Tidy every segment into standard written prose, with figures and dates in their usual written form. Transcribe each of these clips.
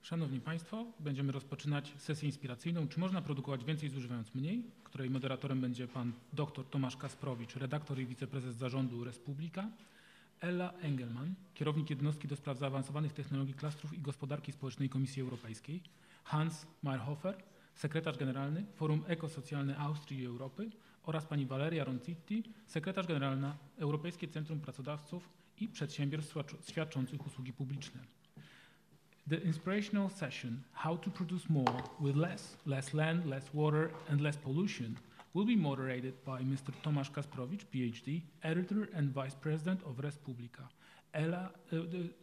Szanowni Państwo, będziemy rozpoczynać sesję inspiracyjną. Czy można produkować więcej, zużywając mniej? Której moderatorem będzie pan dr Tomasz Kasprowicz, redaktor i wiceprezes Zarządu Publika. Engelmann, kierownik Jednostki do spraw Zaawansowanych Technologii, Klastrów i Gospodarki Społecznej Komisji Europejskiej. Hans Mayr-Hofer, sekretarz generalny Forum Eko-socjalne Austrii i Europy oraz pani Valeria Ronzitti, sekretarz generalna Europejskie Centrum Pracodawców i Przedsiębiorstw Świadczących Usługi Publiczne. The inspirational session, How to Produce More with less land, less water and less pollution, will be moderated by Mr. Tomasz Kasprowicz, PhD, editor and vice president of Publika.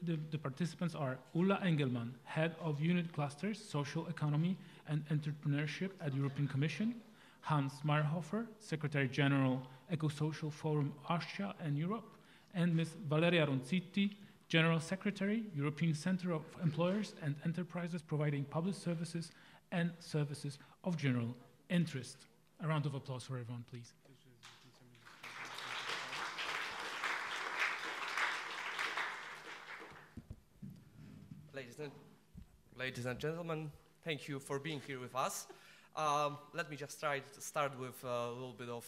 The participants are Ulla Engelmann, head of unit clusters, social economy and entrepreneurship at European Commission, Hans Mayr-Hofer, Secretary General, Eko-Social Forum Austria and Europe, and Ms. Valeria Ronzitti, General Secretary, European Centre of Employers and Enterprises providing public services and services of general interest. A round of applause for everyone, please. Ladies and gentlemen, thank you for being here with us. Let me just try to start with a little bit of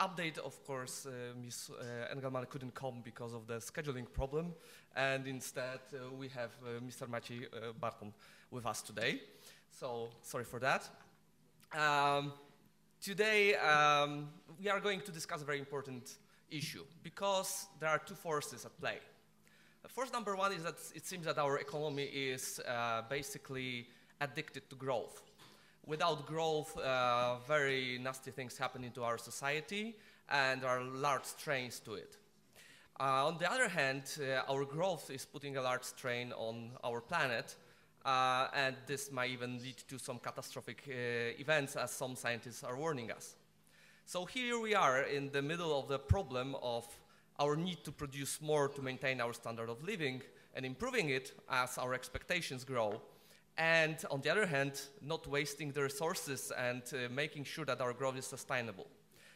update. Of course, Ms. Engelmann couldn't come because of the scheduling problem, and instead we have Mr. Maciej Barton with us today. So sorry for that. Today we are going to discuss a very important issue because there are two forces at play. The first, number one, is that it seems that our economy is basically addicted to growth. Without growth, very nasty things happen into our society, and there are large strains to it. On the other hand, our growth is putting a large strain on our planet, and this might even lead to some catastrophic events, as some scientists are warning us. So here we are in the middle of the problem of our need to produce more to maintain our standard of living and improving it as our expectations grow. And on the other hand, not wasting the resources and making sure that our growth is sustainable.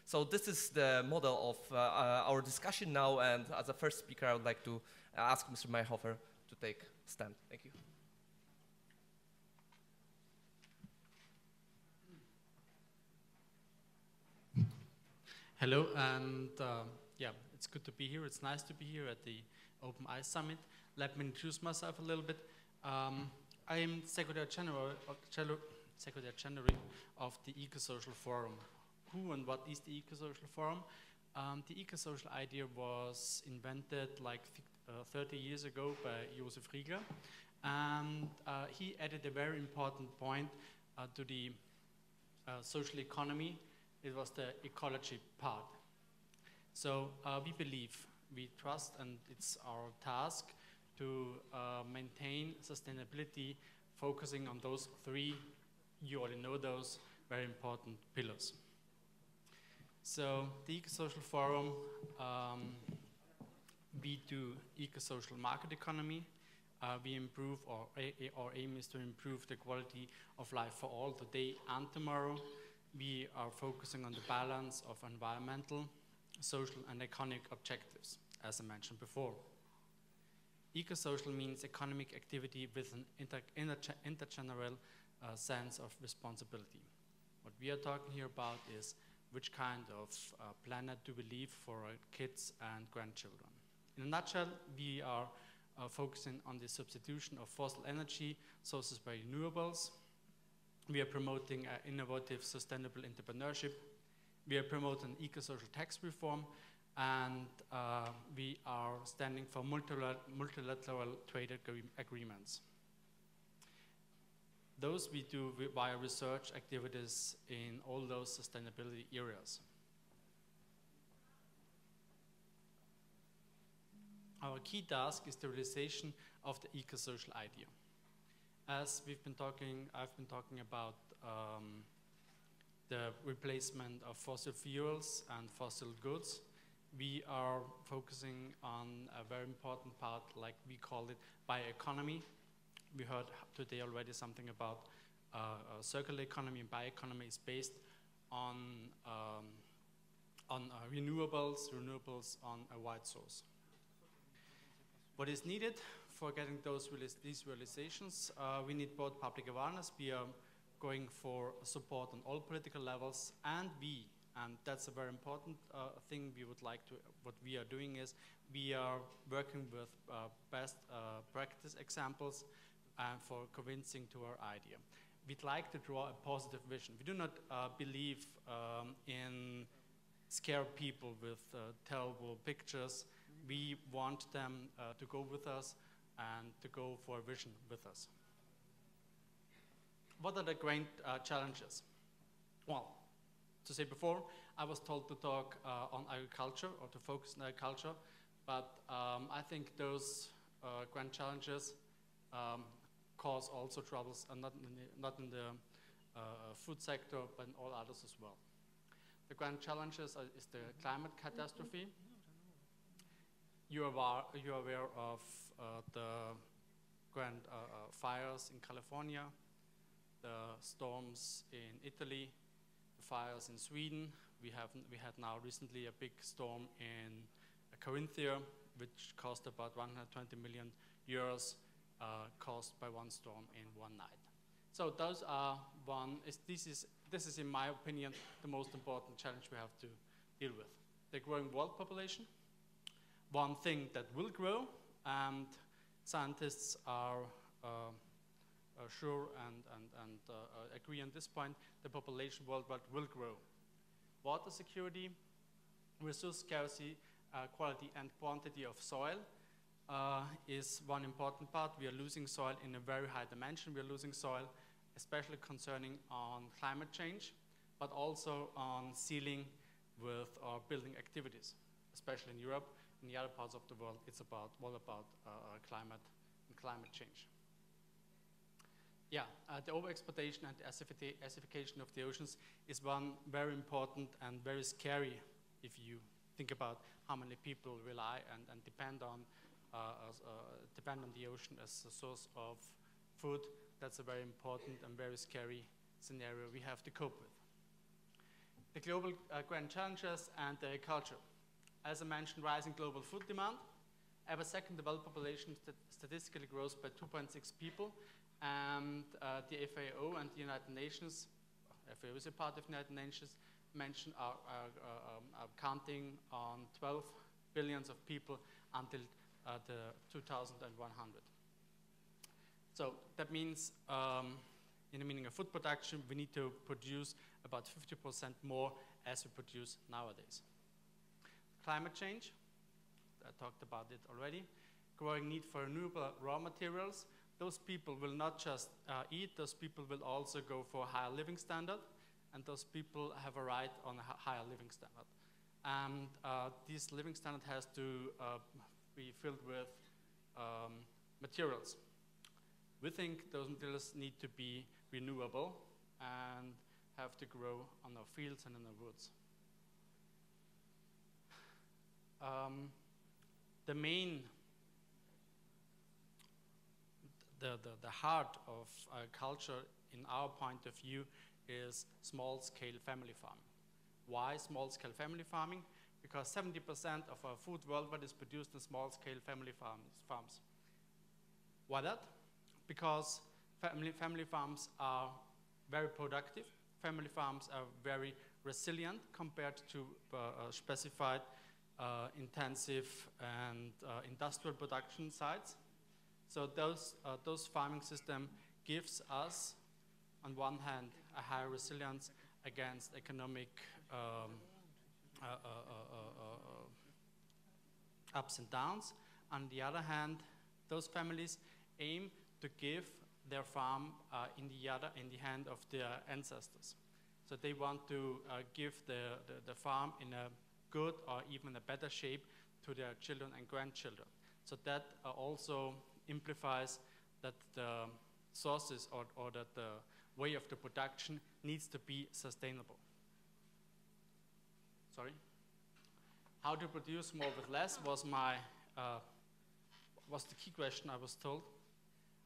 So this is the model of our discussion now, and as a first speaker, I would like to ask Mr. Mayr-Hofer to take a stand. Thank you. Hello, and yeah, it's good to be here. It's nice to be here at the Open Eyes Summit. Let me introduce myself a little bit. I am Secretary General of the Eko-Social Forum. Who and what is the Eko-Social Forum? The Eko-Social idea was invented like 30 years ago by Josef Riegler, and he added a very important point to the social economy. It was the ecology part. So we believe, we trust, and it's our task to maintain sustainability, focusing on those three, you already know those, very important pillars. So the Eko-Social Forum, we do eco-social market economy. We improve, or our aim is to improve the quality of life for all today and tomorrow. We are focusing on the balance of environmental, social and economic objectives, as I mentioned before. Eco-social means economic activity with an intergeneral sense of responsibility. What we are talking here about is which kind of planet do we leave for our kids and grandchildren. In a nutshell, we are focusing on the substitution of fossil energy sources by renewables. We are promoting innovative, sustainable entrepreneurship. We are promoting eco-social tax reform, and we are standing for multilateral trade agreements. Those we do via research activities in all those sustainability areas. Our key task is the realization of the eco-social idea. As I've been talking about the replacement of fossil fuels and fossil goods. We are focusing on a very important part, like we call it bioeconomy. We heard today already something about circular economy, and bioeconomy is based on renewables on a wide source. What is needed for getting these realizations, we need both public awareness. We are going for support on all political levels, and that's a very important thing we would like to, what we are doing is, we are working with best practice examples for convincing to our idea. We'd like to draw a positive vision. We do not believe in scare people with terrible pictures. We want them to go with us and to go for a vision with us. What are the great challenges? Well, to say before, I was told to talk on agriculture or to focus on agriculture, but I think those grand challenges cause also troubles, and not in the food sector, but in all others as well. The grand challenges is the climate catastrophe. You are aware of the grand fires in California, the storms in Italy, the fires in Sweden. We had now recently a big storm in Carinthia, which cost about 120 million euros, caused by one storm in one night. So those are this is in my opinion the most important challenge we have to deal with. The growing world population. One thing that will grow, and scientists are sure and agree on this point, the population worldwide will grow. Water security, resource scarcity, quality and quantity of soil is one important part. We are losing soil in a very high dimension. We are losing soil especially concerning on climate change, but also on sealing with our building activities, especially in Europe. In the other parts of the world, it's all about climate and climate change. Yeah, the overexploitation and the acidification of the oceans is one very important and very scary if you think about how many people rely and depend on the ocean as a source of food. That's a very important and very scary scenario we have to cope with. The global grand challenges and the agriculture. As I mentioned, rising global food demand. Every second developed population statistically grows by 2.6 people, and the FAO and the United Nations, FAO is a part of the United Nations, are counting on 12 billions of people until the 2100. So that means, in the meaning of food production, we need to produce about 50% more as we produce nowadays. Climate change, I talked about it already. Growing need for renewable raw materials. Those people will not just eat, those people will also go for a higher living standard, and those people have a right on a higher living standard. And this living standard has to be filled with materials. We think those materials need to be renewable and have to grow on our fields and in our woods. The heart of culture, in our point of view, is small-scale family farming. Why small-scale family farming? Because 70% of our food worldwide is produced in small-scale family farms. Why that? Because family farms are very productive. Family farms are very resilient compared to specified intensive and industrial production sites. So those farming system gives us, on one hand, a higher resilience against economic ups and downs. On the other hand, those families aim to give their farm in the hand of their ancestors. So they want to give the farm in a good or even a better shape to their children and grandchildren. So that also implies that the sources or that the way of the production needs to be sustainable. Sorry? How to produce more with less was the key question I was told.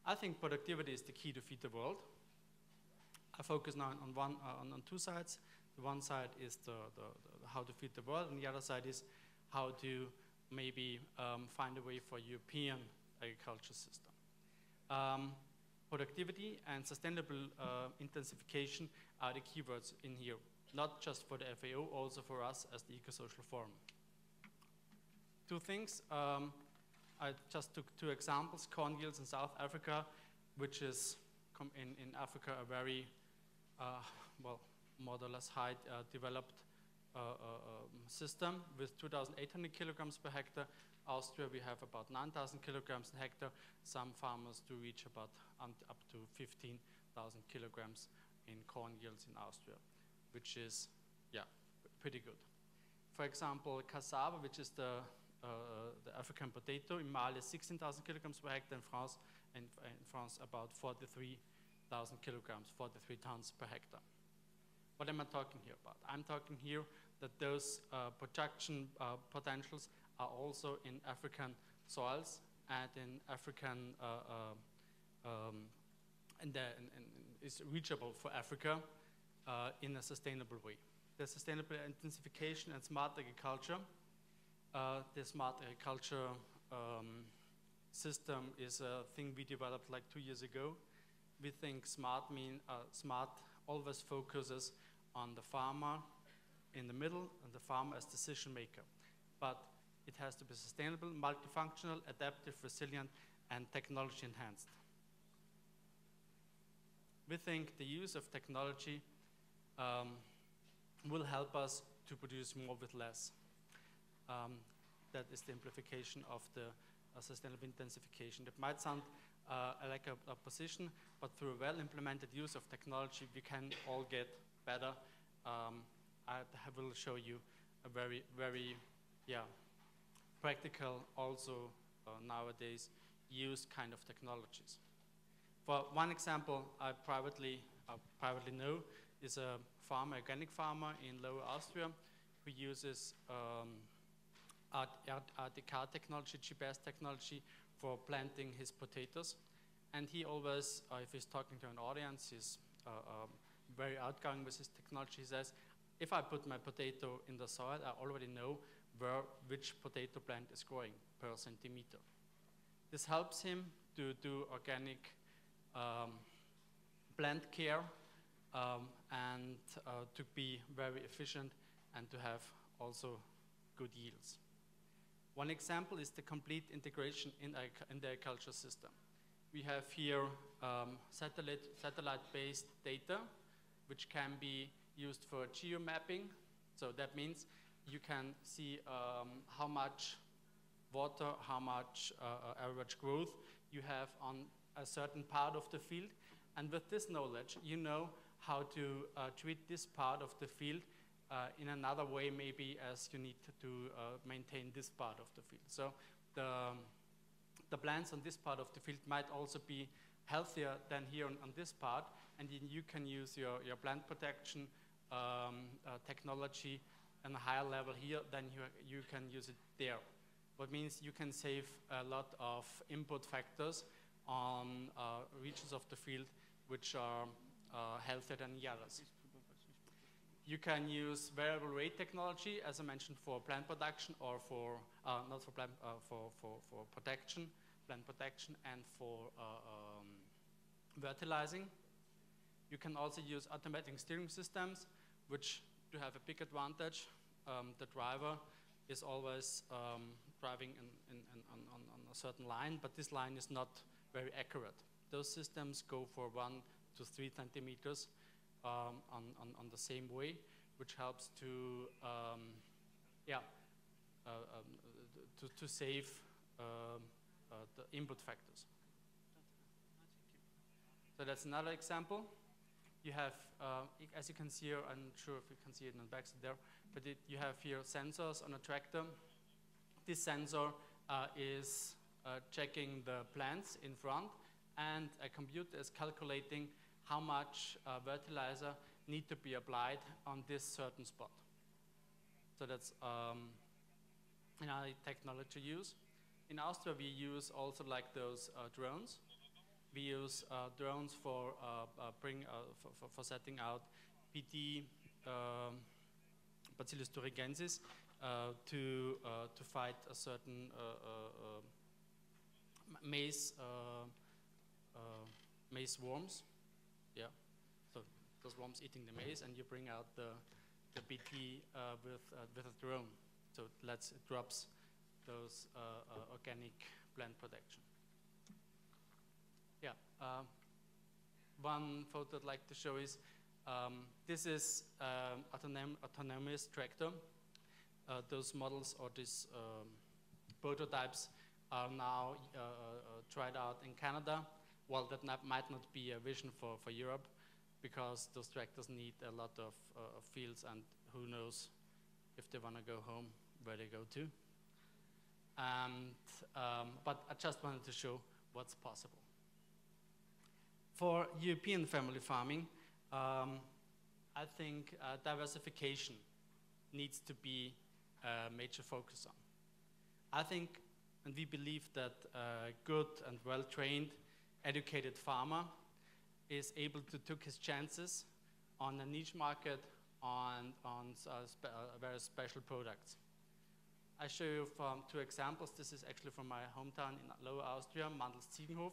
I think productivity is the key to feed the world. I focus now on two sides. The one side is the how to feed the world, and the other side is how to maybe find a way for European agriculture system. Productivity and sustainable intensification are the keywords in here, not just for the FAO, also for us as the Eco-Social Forum. Two things, I just took two examples, corn yields in South Africa, which is in Africa a very, well, more or less high developed system with 2,800 kilograms per hectare. Austria, we have about 9,000 kilograms per hectare. Some farmers do reach about up to 15,000 kilograms in corn yields in Austria, which is, yeah, pretty good. For example, cassava, which is the African potato, in Mali 16,000 kilograms per hectare, in France about 43,000 kilograms, 43 tons per hectare. What am I talking here about? I'm talking here that those production potentials are also in African soils and in African, is reachable for Africa in a sustainable way. The sustainable intensification and smart agriculture. The smart agriculture system is a thing we developed like 2 years ago. We think smart always focuses on the farmer in the middle and the farmer as decision maker. But it has to be sustainable, multifunctional, adaptive, resilient, and technology enhanced. We think the use of technology will help us to produce more with less. That is the implication of the sustainable intensification. That might sound like a position, but through a well-implemented use of technology, we can all get better. I will show you a very, very, practical, also nowadays used kind of technologies. For one example, I privately know is a farmer, organic farmer in Lower Austria, who uses RTK technology, GPS technology for planting his potatoes. And he always, if he's talking to an audience, he's very outgoing with his technology. He says, if I put my potato in the soil, I already know which potato plant is growing per centimeter. This helps him to do organic plant care and to be very efficient and to have also good yields. One example is the complete integration in the agriculture system. We have here satellite-based data, which can be used for geomapping. So that means you can see how much water, how much average growth you have on a certain part of the field. And with this knowledge, you know how to treat this part of the field in another way, maybe as you need to maintain this part of the field. So the plants on this part of the field might also be healthier than here on this part, and then you can use your plant protection technology on a higher level here than you can use it there. What means you can save a lot of input factors on regions of the field which are healthier than the others. You can use variable rate technology, as I mentioned, for plant production or for not for plant for protection, plant protection, and for fertilizing. You can also use automatic steering systems, which do have a big advantage. The driver is always driving on a certain line, but this line is not very accurate. Those systems go for 1 to 3 centimeters on the same way, which helps to to save the input factors. So that's another example. You have, as you can see here, I'm not sure if you can see it in the back there, but you have here sensors on a tractor. This sensor is checking the plants in front, and a computer is calculating how much fertilizer need to be applied on this certain spot. So that's another technology use. In Austria, we use also like those drones. We use drones for setting out PD, Bacillus thuringiensis, to fight a certain maize worms. Yeah, so those worms eating the maize, and you bring out the BT with a drone. So it drops those organic plant production. Yeah, one photo I'd like to show is this is autonomous tractor. Those models or these prototypes are now tried out in Canada. Well, that might not be a vision for Europe, because those tractors need a lot of fields, and who knows if they want to go home, where they go to. And, but I just wanted to show what's possible. For European family farming, I think diversification needs to be a major focus on. I think, and we believe that a good and well-trained, educated farmer is able to take his chances on a niche market on very special products. I show you from two examples. This is actually from my hometown in Lower Austria, Mandelsiegenhof.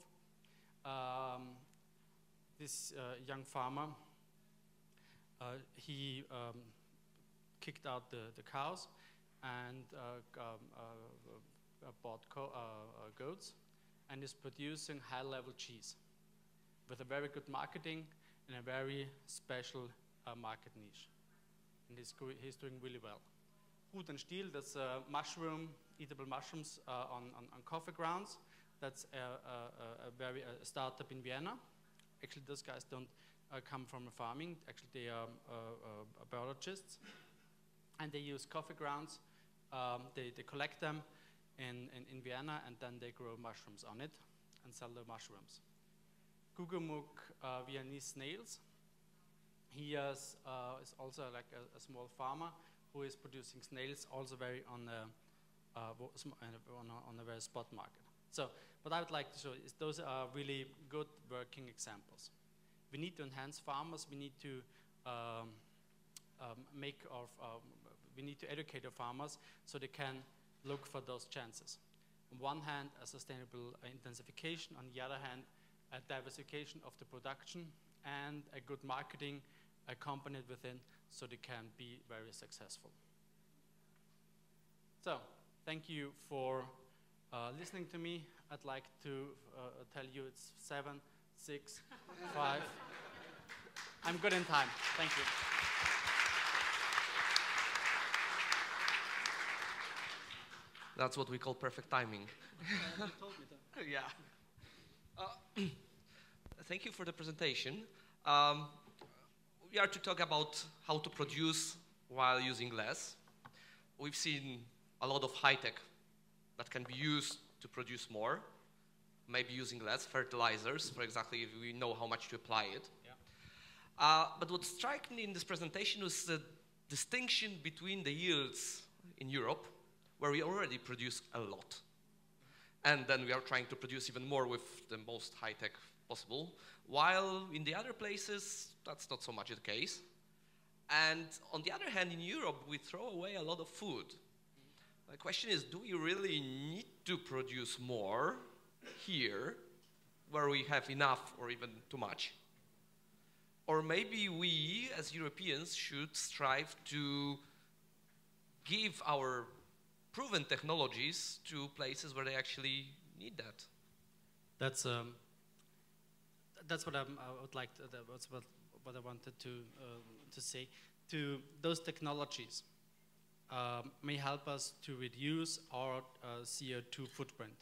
This young farmer, he kicked out the cows and bought goats, and is producing high-level cheese with a very good marketing and a very special market niche. And he's doing really well. Hut and Stiel, that's mushroom, eatable mushrooms on coffee grounds. That's a startup in Vienna. Actually, those guys don't come from farming. Actually, they are biologists. And they use coffee grounds. They collect them in Vienna, and then they grow mushrooms on it and sell the mushrooms. Gugumuk Viennese snails. He is also like a small farmer who is producing snails, also very on a very spot market. So what I would like to show is those are really good working examples. We need to enhance farmers. We need to we need to educate our farmers so they can look for those chances. On one hand, a sustainable intensification. On the other hand, a diversification of the production and a good marketing accompanied within, so they can be very successful. So, thank you for listening to me. I'd like to tell you it's 7, 6, 5. I'm good in time. Thank you. That's what we call perfect timing. You told me that. Yeah. Thank you for the presentation. We are to talk about how to produce while using less. We've seen a lot of high-tech that can be used to produce more, maybe using less, fertilizers, for exactly if we know how much to apply it. Yeah. But what struck me in this presentation was the distinction between the yields in Europe, where we already produce a lot, and then we are trying to produce even more with the most high-tech possible, while in the other places, that's not so much the case. And on the other hand, in Europe, we throw away a lot of food. The question is, do we really need to produce more here, where we have enough or even too much? Or maybe we, as Europeans, should strive to give our proven technologies to places where they actually need that. That's what I would like to, that's what I wanted to say. To those technologies may help us to reduce our CO2 footprint.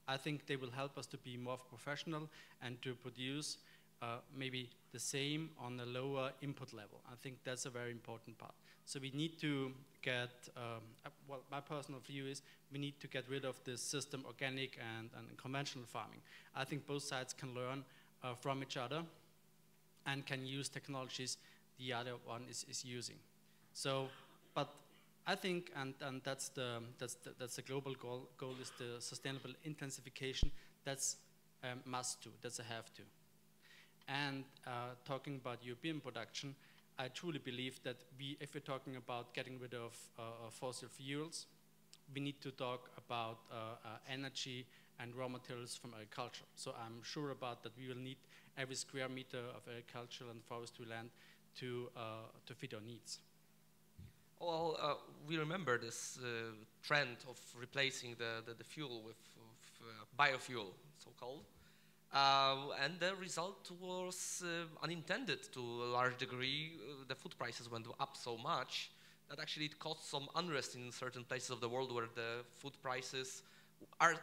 I think they will help us to be more professional and to produce maybe the same on a lower input level. I think that's a very important part. So we need to get, well, my personal view is we need to get rid of this system, organic and conventional farming. I think both sides can learn from each other and can use technologies the other one is using. So, but I think, and that's the global goal is the sustainable intensification. That's a must do, that's a have to. And talking about European production, I truly believe that if we're talking about getting rid of fossil fuels, we need to talk about energy and raw materials from agriculture. So I'm sure about that we will need every square meter of agricultural and forestry land to fit our needs. Well, we remember this trend of replacing the fuel with biofuel, so-called. And the result was unintended to a large degree. The food prices went up so much that actually it caused some unrest in certain places of the world where the food prices are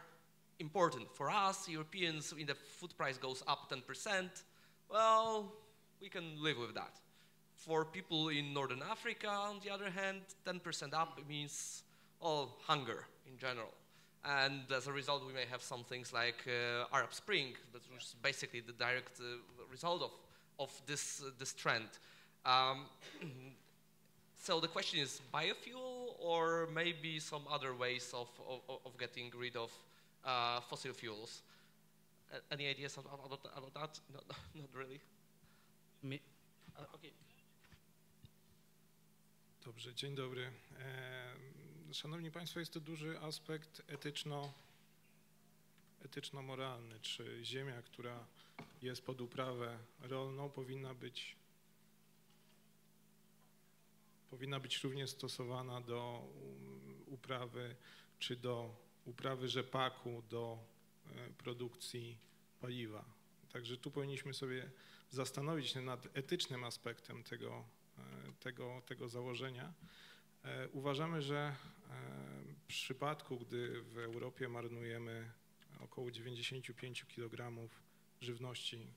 important. For us, Europeans, when the food price goes up 10%, well, we can live with that. For people in Northern Africa, on the other hand, 10% up means, well, hunger in general. And as a result, we may have some things like Arab Spring, that was basically the direct result of this trend. So the question is biofuel or maybe some other ways of getting rid of fossil fuels? Any ideas about that? No, not really. Okay. Dobrze, dzień dobry. Szanowni Państwo, jest to duży aspekt etyczno-moralny. Czy ziemia, która jest pod uprawę rolną, powinna być również stosowana do uprawy, czy do uprawy rzepaku, do produkcji paliwa. Także tu powinniśmy sobie zastanowić się nad etycznym aspektem tego założenia. Uważamy, że w przypadku, gdy w Europie marnujemy około 95 kg żywności,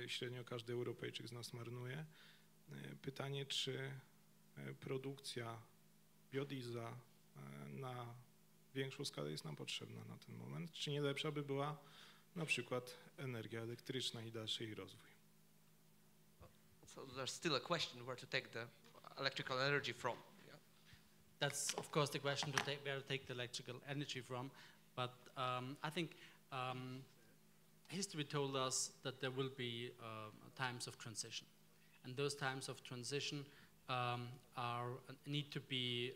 średnio każdy Europejczyk z nas marnuje, pytanie, czy produkcja biodiesla na większą skalę jest nam potrzebna na ten moment, czy nie lepsza by była na przykład energia elektryczna i dalszy jej rozwój. So there's still a question where to take the electrical energy from. Yeah? That's of course the question to take, where to take the electrical energy from, but I think history told us that there will be times of transition, and those times of transition need to be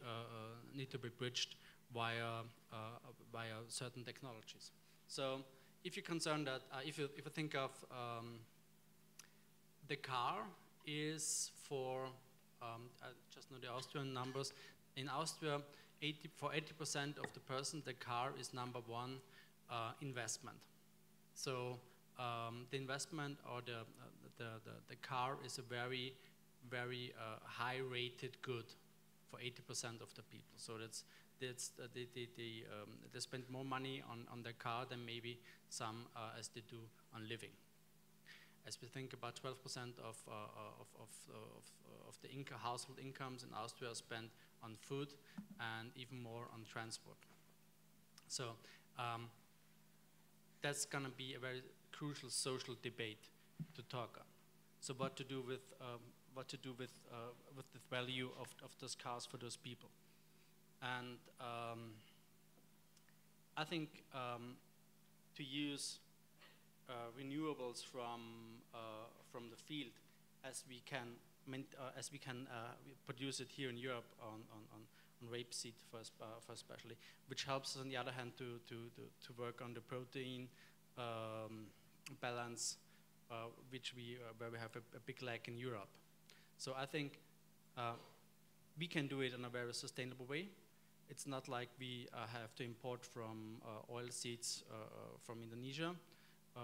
bridged via certain technologies. So if you're concerned that if you think of the car is for I just know the Austrian numbers. In Austria, for 80% of the person, the car is number one investment. So the investment or the car is a very high-rated good for 80% of the people. So they spend more money on their car than maybe some as they do on living. As we think about 12% of the household incomes in Austria are spent on food and even more on transport. So that's going to be a very crucial social debate to talk on. So what to do with the value of those cars for those people, and I think to use renewables from the field as we can produce it here in Europe on rapeseed for especially, which helps us on the other hand to work on the protein balance, where we have a big lack in Europe. So I think we can do it in a very sustainable way. It's not like we have to import from oil seeds from Indonesia,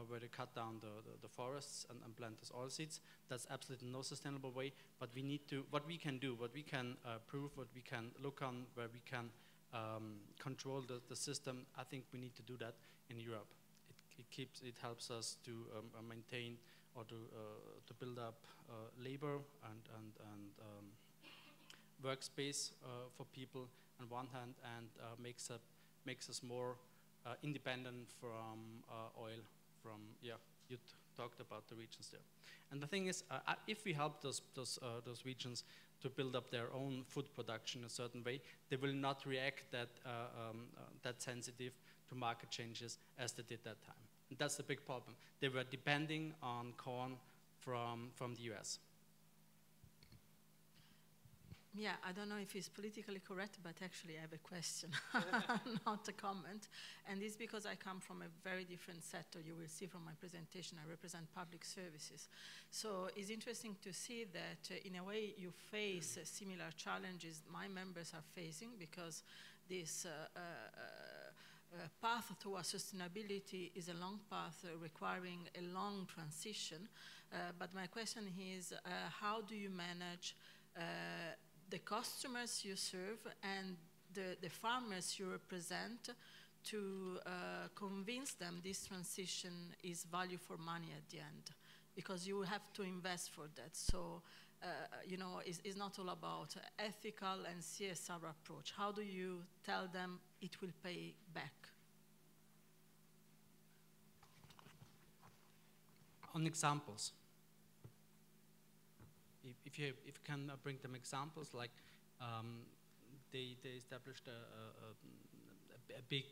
where they cut down the forests and plant those oil seeds. That's absolutely no sustainable way. But we need to, what we can prove, what we can look on, where we can control the system. I think we need to do that in Europe. It helps us to maintain or to build up labor and workspace for people on one hand, and makes us more independent from oil. You talked about the regions there, and the thing is, if we help those regions to build up their own food production in a certain way, they will not react that sensitive to market changes as they did that time. And that's the big problem. They were depending on corn from the US. Yeah, I don't know if it's politically correct, but actually I have a question, not a comment. And it's because I come from a very different sector. You will see from my presentation, I represent public services. So it's interesting to see that in a way you face similar challenges my members are facing, because this path towards sustainability is a long path requiring a long transition. But my question is, how do you manage the customers you serve and the farmers you represent to convince them this transition is value for money at the end? Because you have to invest for that. So, you know, it's not all about ethical and CSR approach. How do you tell them it will pay back? On examples. If you can bring them examples, like they established a big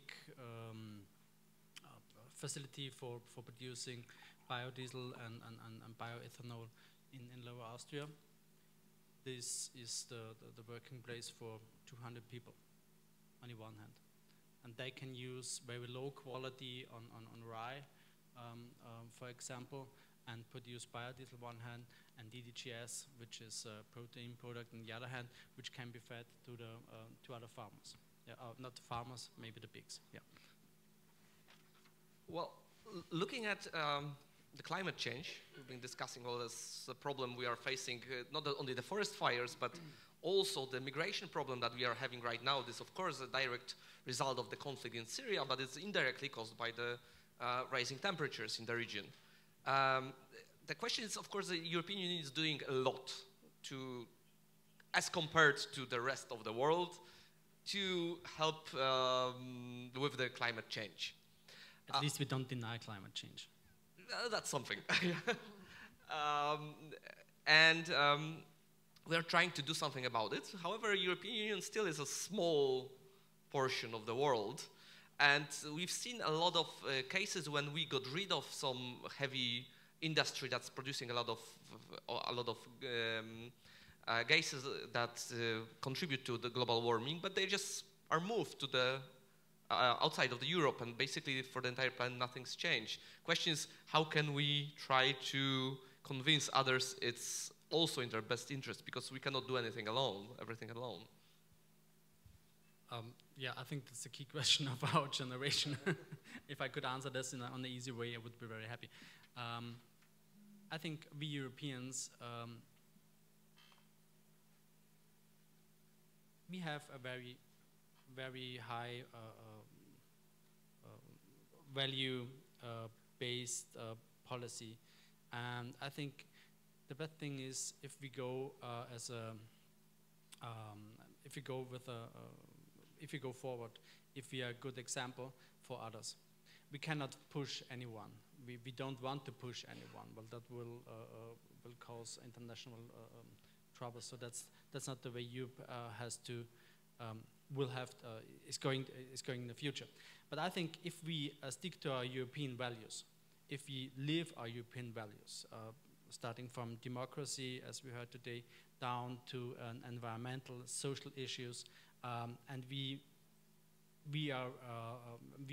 facility for producing biodiesel and bioethanol in Lower Austria. This is the working place for 200 people on the one hand. And they can use very low quality on rye, for example, and produce biodiesel on one hand, and DDGS, which is a protein product on the other hand, which can be fed to the to other farmers. Yeah, not the farmers, maybe the pigs. Yeah. Well, looking at the climate change, we've been discussing all this problem we are facing, not only the forest fires, but also the migration problem that we are having right now. This, of course, a direct result of the conflict in Syria, but it's indirectly caused by the rising temperatures in the region. The question is, of course, the European Union is doing a lot to, as compared to the rest of the world, to help with the climate change. At least we don't deny climate change. That's something. We are trying to do something about it. However, the European Union still is a small portion of the world. And we've seen a lot of cases when we got rid of some heavy industry that's producing a lot of gases that contribute to the global warming, but they just are moved to the outside of the Europe, and basically for the entire planet nothing's changed. Question is, how can we try to convince others it's also in their best interest, because we cannot do anything alone, everything alone. Yeah, I think that's the key question of our generation. If I could answer this in an easy way, I would be very happy. I think we Europeans, we have a very, very high value-based policy, and I think the best thing is if we go if we go forward, if we are a good example for others. We cannot push anyone. We don't want to push anyone. Well, that will cause international trouble. So that's not the way Europe is going in the future. But I think if we stick to our European values, if we live our European values, starting from democracy, as we heard today, down to environmental, social issues, and we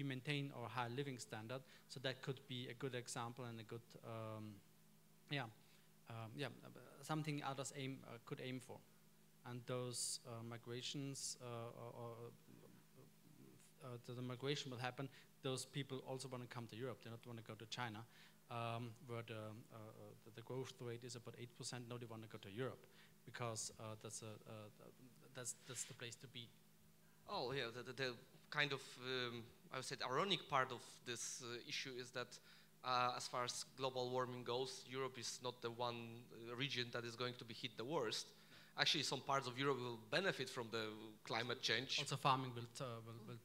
maintain our high living standard, so that could be a good example and a good, something others could aim for. And those migrations, the migration will happen. Those people also want to come to Europe. They don't want to go to China, where the growth rate is about 8%. No, they want to go to Europe, because that's the place to be. Oh yeah, the kind of I would say the ironic part of this issue is that as far as global warming goes, Europe is not the one region that is going to be hit the worst. Actually, some parts of Europe will benefit from the climate change. Also, farming will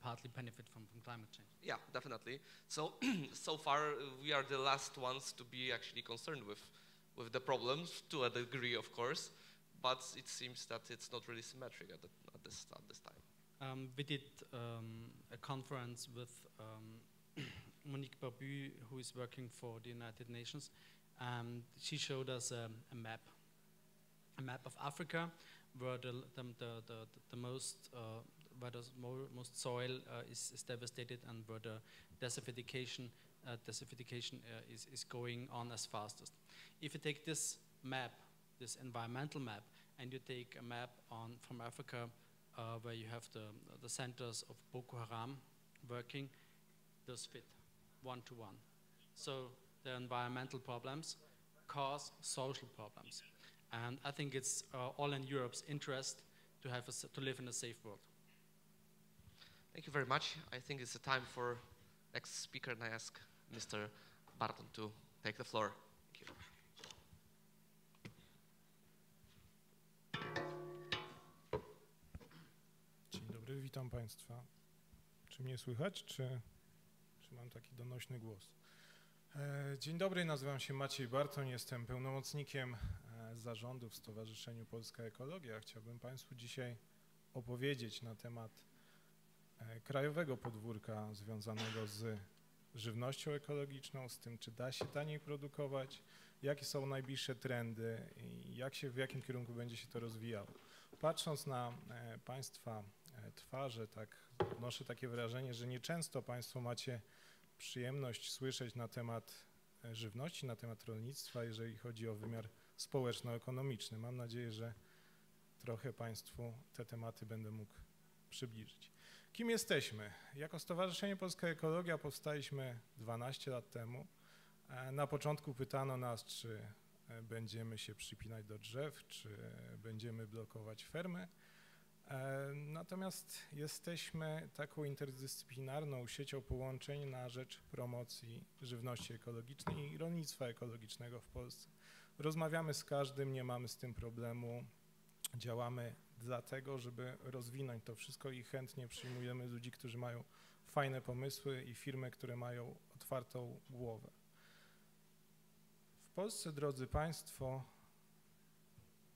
partly benefit from climate change. Yeah, definitely. So, so far we are the last ones to be actually concerned with the problems, to a degree, of course. But it seems that it's not really symmetric at this time. We did a conference with Monique Barbu, who is working for the United Nations, and she showed us a map of Africa, where the most where the most soil is devastated and where the desertification is going on as fastest. If you take this map, this environmental map, and you take a map from Africa where you have the centers of Boko Haram working, those fit 1-to-1. So the environmental problems cause social problems. And I think it's all in Europe's interest to have to live in a safe world. Thank you very much. I think it's the time for next speaker, and I ask Mr. Barton to take the floor. Thank you. Dzień dobry, witam Państwa. Czy mnie słychać, czy mam taki donośny głos? Dzień dobry, nazywam się Maciej Barton, jestem pełnomocnikiem zarządu w Stowarzyszeniu Polska Ekologia. Chciałbym Państwu dzisiaj opowiedzieć na temat krajowego podwórka związanego z żywnością ekologiczną, z tym, czy da się taniej produkować, jakie są najbliższe trendy i w jakim kierunku będzie się to rozwijało. Patrząc na Państwa twarze, tak odnoszę takie wrażenie, że nieczęsto Państwo macie przyjemność słyszeć na temat żywności, na temat rolnictwa, jeżeli chodzi o wymiar społeczno-ekonomiczny. Mam nadzieję, że trochę Państwu te tematy będę mógł przybliżyć. Kim jesteśmy? Jako Stowarzyszenie Polska Ekologia powstaliśmy 12 lat temu. Na początku pytano nas, czy będziemy się przypinać do drzew, czy będziemy blokować fermy. Natomiast jesteśmy taką interdyscyplinarną siecią połączeń na rzecz promocji żywności ekologicznej i rolnictwa ekologicznego w Polsce. Rozmawiamy z każdym, nie mamy z tym problemu. Działamy dlatego, żeby rozwinąć to wszystko i chętnie przyjmujemy ludzi, którzy mają fajne pomysły i firmy, które mają otwartą głowę. W Polsce, drodzy Państwo,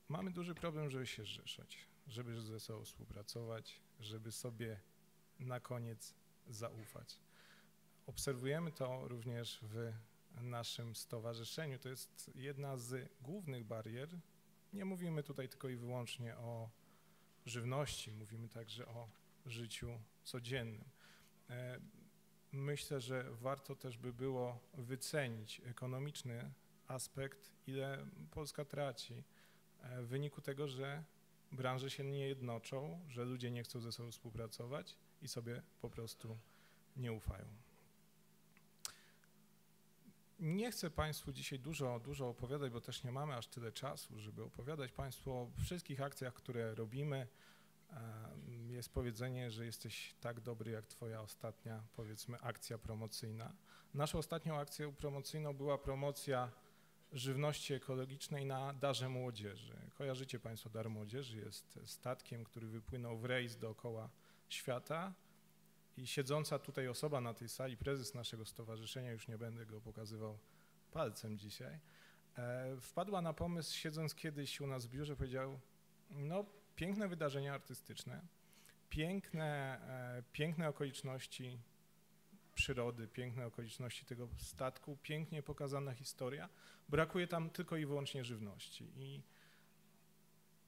mamy duży problem, żeby się zrzeszać, żeby ze sobą współpracować, żeby sobie na koniec zaufać. Obserwujemy to również w naszym stowarzyszeniu. To jest jedna z głównych barier. Nie mówimy tutaj tylko i wyłącznie o żywności, mówimy także o życiu codziennym. Myślę, że warto też by było wycenić ekonomiczny aspekt, ile Polska traci w wyniku tego, że branże się nie jednoczą, że ludzie nie chcą ze sobą współpracować i sobie po prostu nie ufają. Nie chcę Państwu dzisiaj dużo opowiadać, bo też nie mamy aż tyle czasu, żeby opowiadać Państwu o wszystkich akcjach, które robimy. Jest powiedzenie, że jesteś tak dobry jak Twoja ostatnia, powiedzmy, akcja promocyjna. Naszą ostatnią akcją promocyjną była promocja żywności ekologicznej na Darze Młodzieży. Kojarzycie Państwo Dar Młodzieży, jest statkiem, który wypłynął w rejs dookoła świata. I siedząca tutaj osoba na tej sali, prezes naszego stowarzyszenia, już nie będę go pokazywał palcem dzisiaj, wpadła na pomysł, siedząc kiedyś u nas w biurze, powiedział, no piękne wydarzenia artystyczne, piękne okoliczności przyrody, piękne okoliczności tego statku, pięknie pokazana historia, brakuje tam tylko i wyłącznie żywności. I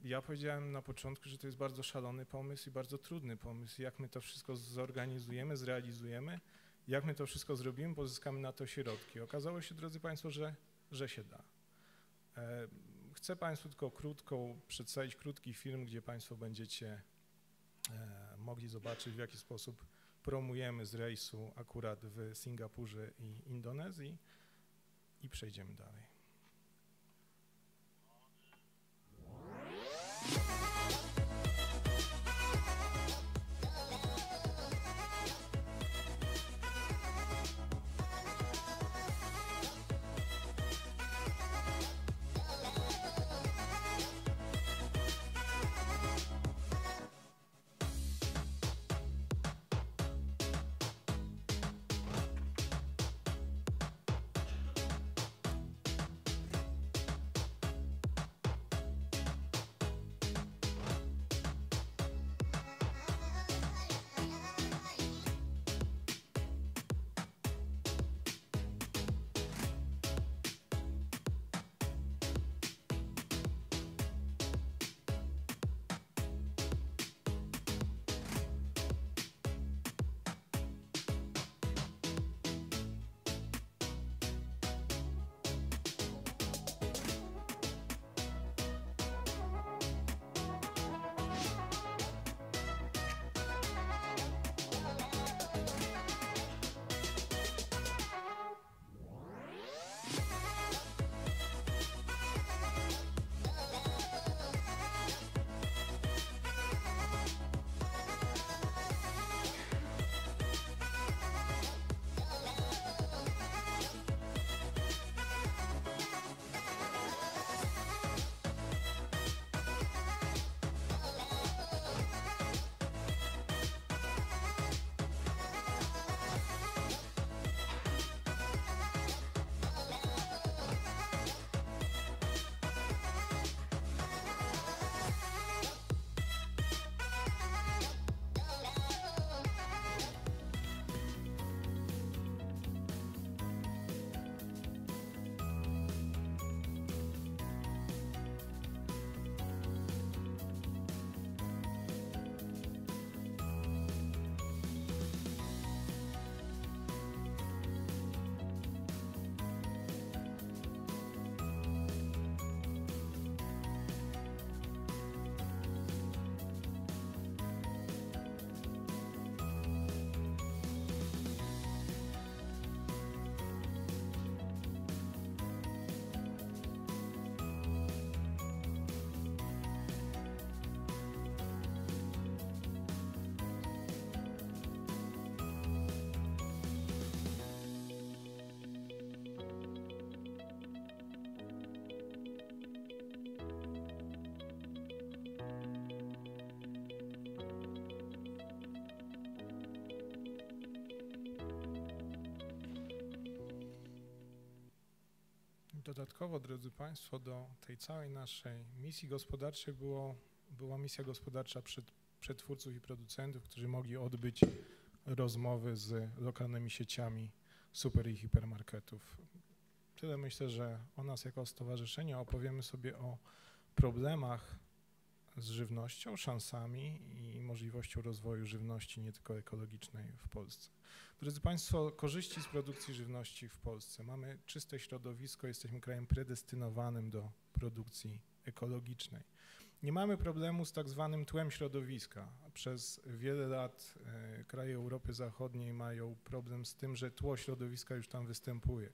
ja powiedziałem na początku, że to jest bardzo szalony pomysł i bardzo trudny pomysł. Jak my to wszystko zorganizujemy, zrealizujemy, jak my to wszystko zrobimy, pozyskamy na to środki. Okazało się, drodzy Państwo, że się da. Chcę Państwu tylko przedstawić krótki film, gdzie Państwo będziecie mogli zobaczyć, w jaki sposób promujemy z rejsu akurat w Singapurze i Indonezji i przejdziemy dalej. Dodatkowo, drodzy Państwo, do tej całej naszej misji gospodarczej była misja gospodarcza przetwórców i producentów, którzy mogli odbyć rozmowy z lokalnymi sieciami super i hipermarketów. Tyle myślę, że o nas jako stowarzyszenie opowiemy sobie o problemach z żywnością, szansami i możliwością rozwoju żywności nie tylko ekologicznej w Polsce. Drodzy Państwo, korzyści z produkcji żywności w Polsce. Mamy czyste środowisko, jesteśmy krajem predestynowanym do produkcji ekologicznej. Nie mamy problemu z tak zwanym tłem środowiska. Przez wiele lat kraje Europy Zachodniej mają problem z tym, że tło środowiska już tam występuje.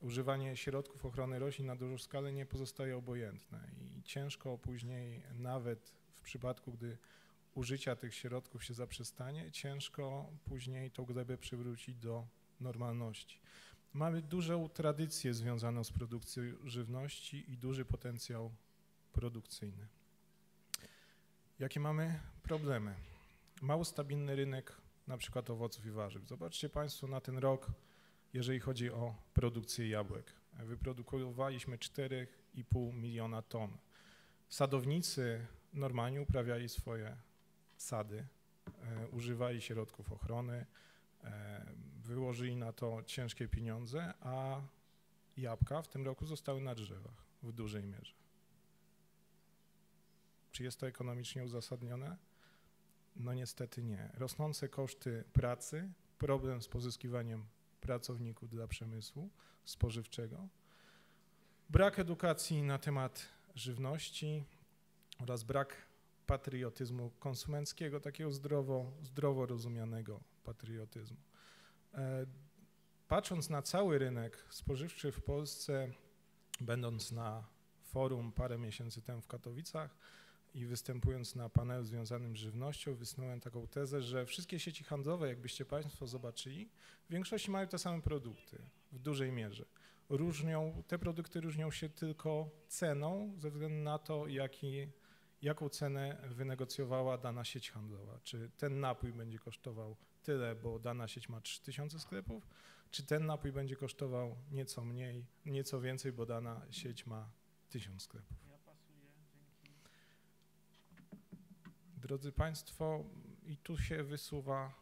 Używanie środków ochrony roślin na dużą skalę nie pozostaje obojętne i ciężko później, nawet w przypadku, gdy użycia tych środków się zaprzestanie, ciężko później tą glebę przywrócić do normalności. Mamy dużą tradycję związaną z produkcją żywności i duży potencjał produkcyjny. Jakie mamy problemy? Mało stabilny rynek na przykład owoców i warzyw. Zobaczcie Państwo na ten rok, jeżeli chodzi o produkcję jabłek. Wyprodukowaliśmy 4,5 miliona ton. Sadownicy normalnie uprawiali swoje sady, używali środków ochrony, wyłożyli na to ciężkie pieniądze, a jabłka w tym roku zostały na drzewach w dużej mierze. Czy jest to ekonomicznie uzasadnione? No niestety nie. Rosnące koszty pracy, problem z pozyskiwaniem pracowników dla przemysłu spożywczego, brak edukacji na temat żywności oraz brak patriotyzmu konsumenckiego, takiego zdrowo rozumianego patriotyzmu. Patrząc na cały rynek spożywczy w Polsce, będąc na forum parę miesięcy temu w Katowicach i występując na panelu związanym z żywnością, wysunąłem taką tezę, że wszystkie sieci handlowe, jakbyście Państwo zobaczyli, w większości mają te same produkty w dużej mierze. Te produkty różnią się tylko ceną ze względu na to, jaką cenę wynegocjowała dana sieć handlowa. Czy ten napój będzie kosztował tyle, bo dana sieć ma 3000 sklepów, czy ten napój będzie kosztował nieco mniej, nieco więcej, bo dana sieć ma 1000 sklepów. Drodzy Państwo, i tu się wysuwa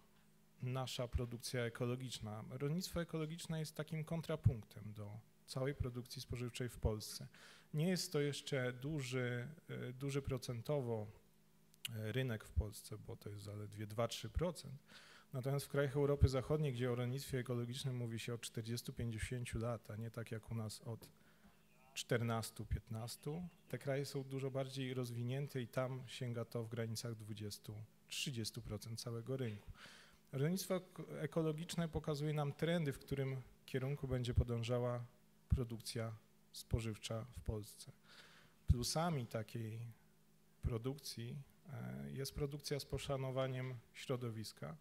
nasza produkcja ekologiczna. Rolnictwo ekologiczne jest takim kontrapunktem do całej produkcji spożywczej w Polsce. Nie jest to jeszcze duży procentowo rynek w Polsce, bo to jest zaledwie 2-3%. Natomiast w krajach Europy Zachodniej, gdzie o rolnictwie ekologicznym mówi się od 40-50 lat, a nie tak jak u nas od 14-15, te kraje są dużo bardziej rozwinięte i tam sięga to w granicach 20-30% całego rynku. Rolnictwo ekologiczne pokazuje nam trendy, w którym kierunku będzie podążała produkcja spożywcza w Polsce. Plusami takiej produkcji jest produkcja z poszanowaniem środowiska,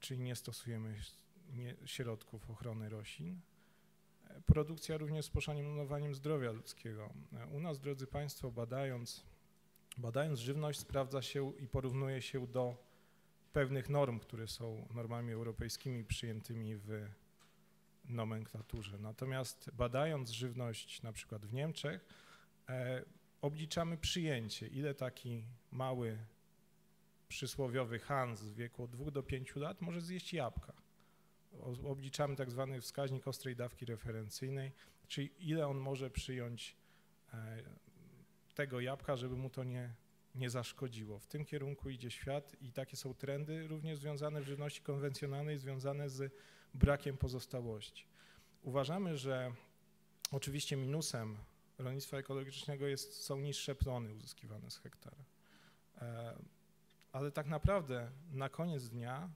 czyli nie stosujemy środków ochrony roślin. Produkcja również z poszanowaniem zdrowia ludzkiego. U nas, drodzy Państwo, badając żywność, sprawdza się i porównuje się do pewnych norm, które są normami europejskimi przyjętymi w nomenklaturze. Natomiast badając żywność na przykład w Niemczech, obliczamy przyjęcie, ile taki mały przysłowiowy Hans w wieku od 2 do 5 lat może zjeść jabłka. Obliczamy tak zwany wskaźnik ostrej dawki referencyjnej, czyli ile on może przyjąć tego jabłka, żeby mu to nie zaszkodziło. W tym kierunku idzie świat i takie są trendy również związane w żywności konwencjonalnej, związane z brakiem pozostałości. Uważamy, że oczywiście minusem rolnictwa ekologicznego są niższe plony uzyskiwane z hektara. Ale tak naprawdę na koniec dnia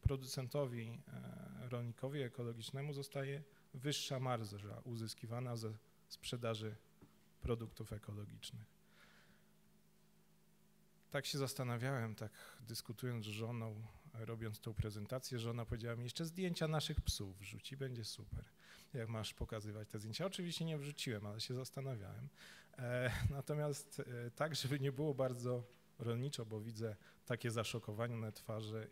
producentowi, rolnikowi ekologicznemu zostaje wyższa marża uzyskiwana ze sprzedaży produktów ekologicznych. Tak się zastanawiałem, tak dyskutując z żoną, robiąc tą prezentację, żona powiedziała mi, jeszcze zdjęcia naszych psów wrzuci, będzie super, jak masz pokazywać te zdjęcia. Oczywiście nie wrzuciłem, ale się zastanawiałem. Natomiast tak, żeby nie było bardzo rolniczo, bo widzę takie zaszokowanie na twarzy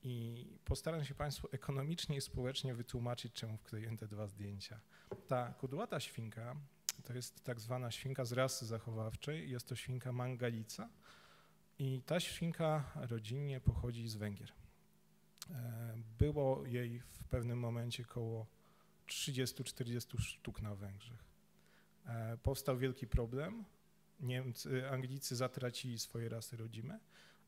I postaram się Państwu ekonomicznie i społecznie wytłumaczyć, czemu wkleiłem te dwa zdjęcia. Ta kudłata świnka to jest tak zwana świnka z rasy zachowawczej, jest to świnka mangalica i ta świnka rodzinnie pochodzi z Węgier. Było jej w pewnym momencie około 30-40 sztuk na Węgrzech. Powstał wielki problem, Anglicy zatracili swoje rasy rodzime,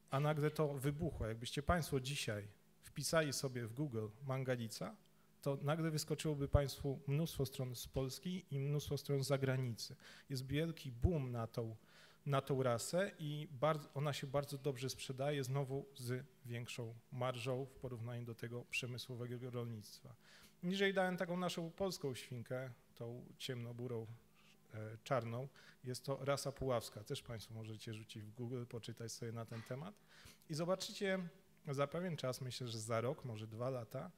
a nagle to wybuchło. Jakbyście Państwo dzisiaj wpisali sobie w Google mangalica, to nagle wyskoczyłoby Państwu mnóstwo stron z Polski i mnóstwo stron z zagranicy. Jest wielki boom na tą rasę i ona się bardzo dobrze sprzedaje, znowu z większą marżą w porównaniu do tego przemysłowego rolnictwa. Niżej dałem taką naszą polską świnkę, tą ciemnoburą, czarną. Jest to rasa puławska. Też Państwo możecie rzucić w Google, poczytać sobie na ten temat. I zobaczycie za pewien czas, myślę, że za rok, może 2 lata,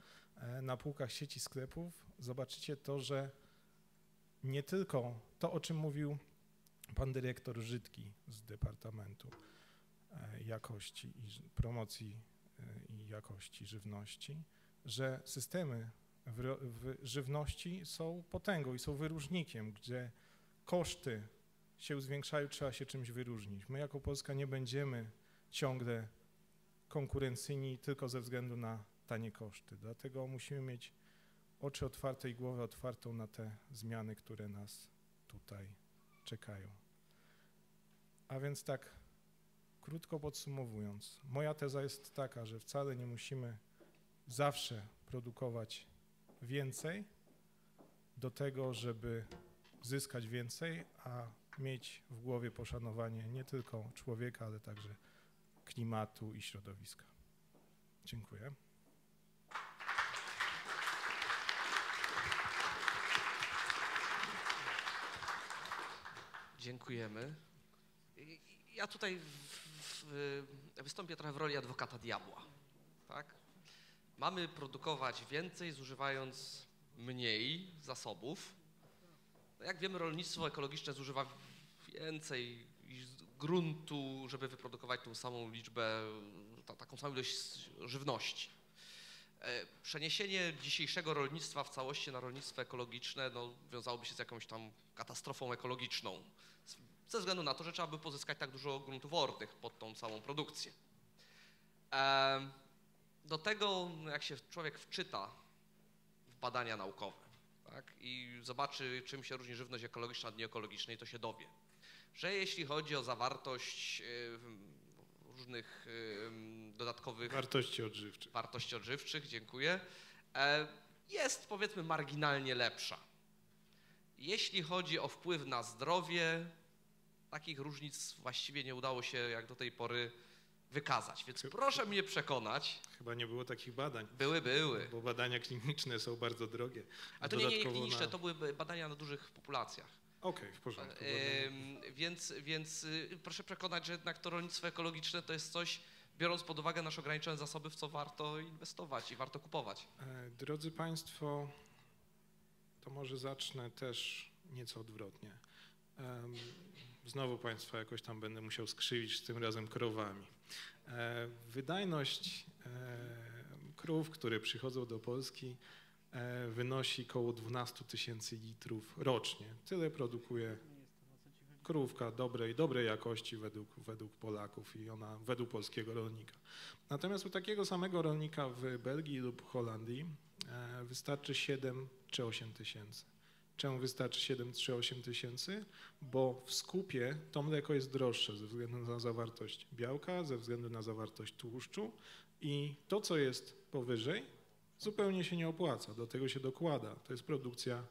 na półkach sieci sklepów zobaczycie to, że nie tylko to, o czym mówił pan dyrektor Ronzitti z Departamentu Jakości i Promocji i Jakości Żywności, że systemy w żywności są potęgą i są wyróżnikiem, gdzie koszty się zwiększają, trzeba się czymś wyróżnić. My jako Polska nie będziemy ciągle konkurencyjni tylko ze względu na tanie koszty. Dlatego musimy mieć oczy otwarte i głowę otwartą na te zmiany, które nas tutaj czekają. A więc tak krótko podsumowując, moja teza jest taka, że wcale nie musimy zawsze produkować więcej do tego, żeby zyskać więcej, a mieć w głowie poszanowanie nie tylko człowieka, ale także klimatu i środowiska. Dziękuję. Dziękujemy. Ja tutaj wystąpię trochę w roli adwokata diabła. Tak? Mamy produkować więcej, zużywając mniej zasobów. Jak wiemy, rolnictwo ekologiczne zużywa więcej gruntu, żeby wyprodukować tą samą liczbę, taką samą ilość żywności. Przeniesienie dzisiejszego rolnictwa w całości na rolnictwo ekologiczne wiązałoby się z jakąś tam katastrofą ekologiczną, ze względu na to, że trzeba by pozyskać tak dużo gruntów ornych pod tą całą produkcję. Do tego, jak się człowiek wczyta w badania naukowe, tak, i zobaczy, czym się różni żywność ekologiczna od nieekologicznej, to się dowie, że jeśli chodzi o zawartość różnych dodatkowych wartości odżywczych, dziękuję, jest powiedzmy marginalnie lepsza. Jeśli chodzi o wpływ na zdrowie, takich różnic właściwie nie udało się jak do tej pory wykazać, więc proszę mnie przekonać. Chyba nie było takich badań. Były. Bo badania kliniczne są bardzo drogie. Ale to nie kliniczne, to były badania na dużych populacjach. Okej, w porządku. Więc proszę przekonać, że jednak to rolnictwo ekologiczne to jest coś, biorąc pod uwagę nasze ograniczone zasoby, w co warto inwestować i warto kupować. Drodzy Państwo, to może zacznę też nieco odwrotnie. Znowu Państwa jakoś tam będę musiał skrzywić, tym razem krowami. Wydajność krów, które przychodzą do Polski, wynosi około 12 000 litrów rocznie. Tyle produkuje krówka dobrej jakości według Polaków i ona według polskiego rolnika. Natomiast u takiego samego rolnika w Belgii lub Holandii wystarczy 7 czy 8 tysięcy. Czemu wystarczy 7 czy 8 tysięcy? Bo w skupie to mleko jest droższe ze względu na zawartość białka, ze względu na zawartość tłuszczu i to, co jest powyżej, zupełnie się nie opłaca. Do tego się dokłada. To jest produkcja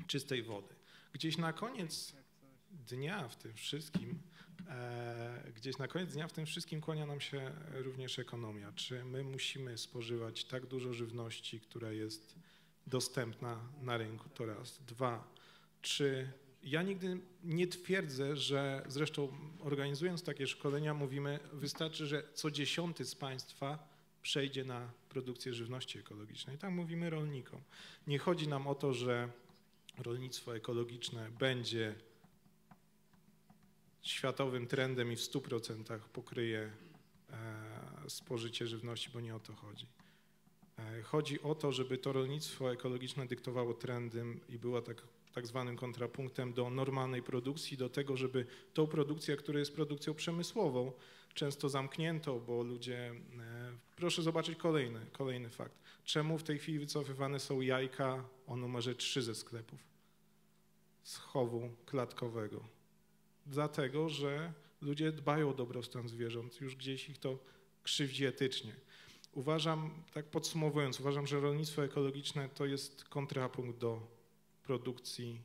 czystej wody. Gdzieś na koniec dnia w tym wszystkim kłania nam się również ekonomia. Czy my musimy spożywać tak dużo żywności, która jest dostępna na rynku, to raz. 2, czy ja nigdy nie twierdzę, że zresztą organizując takie szkolenia mówimy, wystarczy, że co 10 z Państwa przejdzie na produkcję żywności ekologicznej. Tak mówimy rolnikom. Nie chodzi nam o to, że rolnictwo ekologiczne będzie światowym trendem i w 100% pokryje spożycie żywności, bo nie o to chodzi. Chodzi o to, żeby to rolnictwo ekologiczne dyktowało trendy i było tak zwanym kontrapunktem do normalnej produkcji, do tego, żeby tą produkcję, która jest produkcją przemysłową, często zamkniętą, bo ludzie... Proszę zobaczyć kolejny fakt. Czemu w tej chwili wycofywane są jajka o numerze 3 ze sklepów? Z chowu klatkowego. Dlatego, że ludzie dbają o dobrostan zwierząt, już gdzieś ich to krzywdzi etycznie. Uważam, tak podsumowując, uważam, że rolnictwo ekologiczne to jest kontrapunkt do produkcji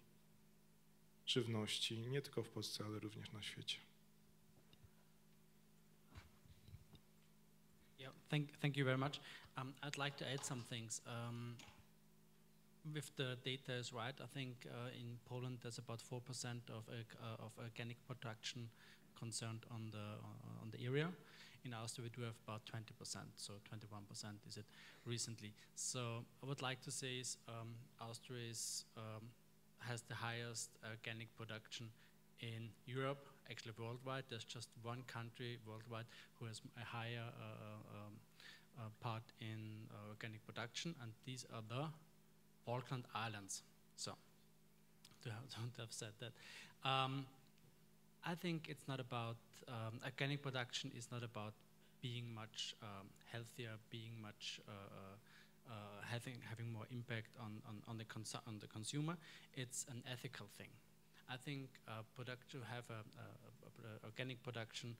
żywności, nie tylko w Polsce, ale również na świecie. Yeah, thank you very much. I'd like to add some things. If the data is right, I think in Poland there's about 4% of organic production concerned on the area. In Austria, we do have about 20%, so 21% is it recently. So I would like to say is Austria has the highest organic production in Europe, actually worldwide. There's just one country worldwide who has a higher part in organic production, and these are the Falkland Islands. So, to have said that. I think it's not about, organic production is not about being much healthier, being much, having more impact on the consumer. It's an ethical thing. I think to have organic production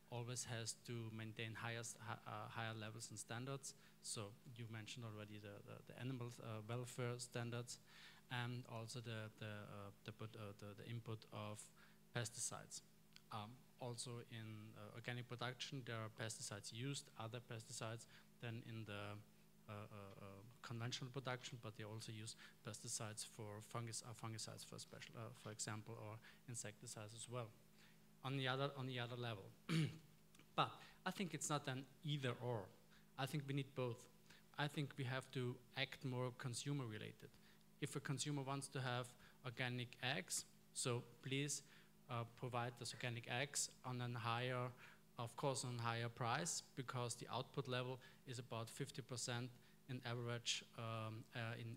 always has to maintain higher levels and standards. So you mentioned already the animal welfare standards, and also the input of pesticides. Also in organic production, there are pesticides used, other pesticides than in the conventional production, but they also use pesticides for fungicides for example, or insecticides as well. On the other level, but I think it's not an either or. I think we need both. I think we have to act more consumer related. If a consumer wants to have organic eggs, so please provide those organic eggs on a higher, of course, on higher price, because the output level is about 50% in average.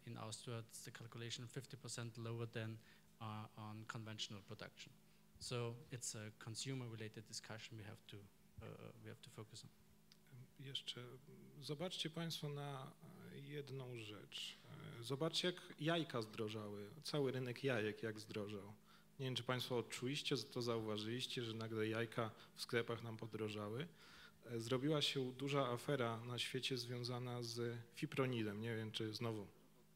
In Austria, it's the calculation 50% lower than on conventional production. So it's a consumer-related discussion we have to focus on. Jeszcze zobaczcie Państwo na jedną rzecz. Zobaczcie, jak jajka zdrożały, cały rynek jajek jak zdrożał. Nie wiem, czy Państwo odczuliście, to zauważyliście, że nagle jajka w sklepach nam podrożały. Zrobiła się duża afera na świecie związana z fipronilem. Nie wiem, czy znowu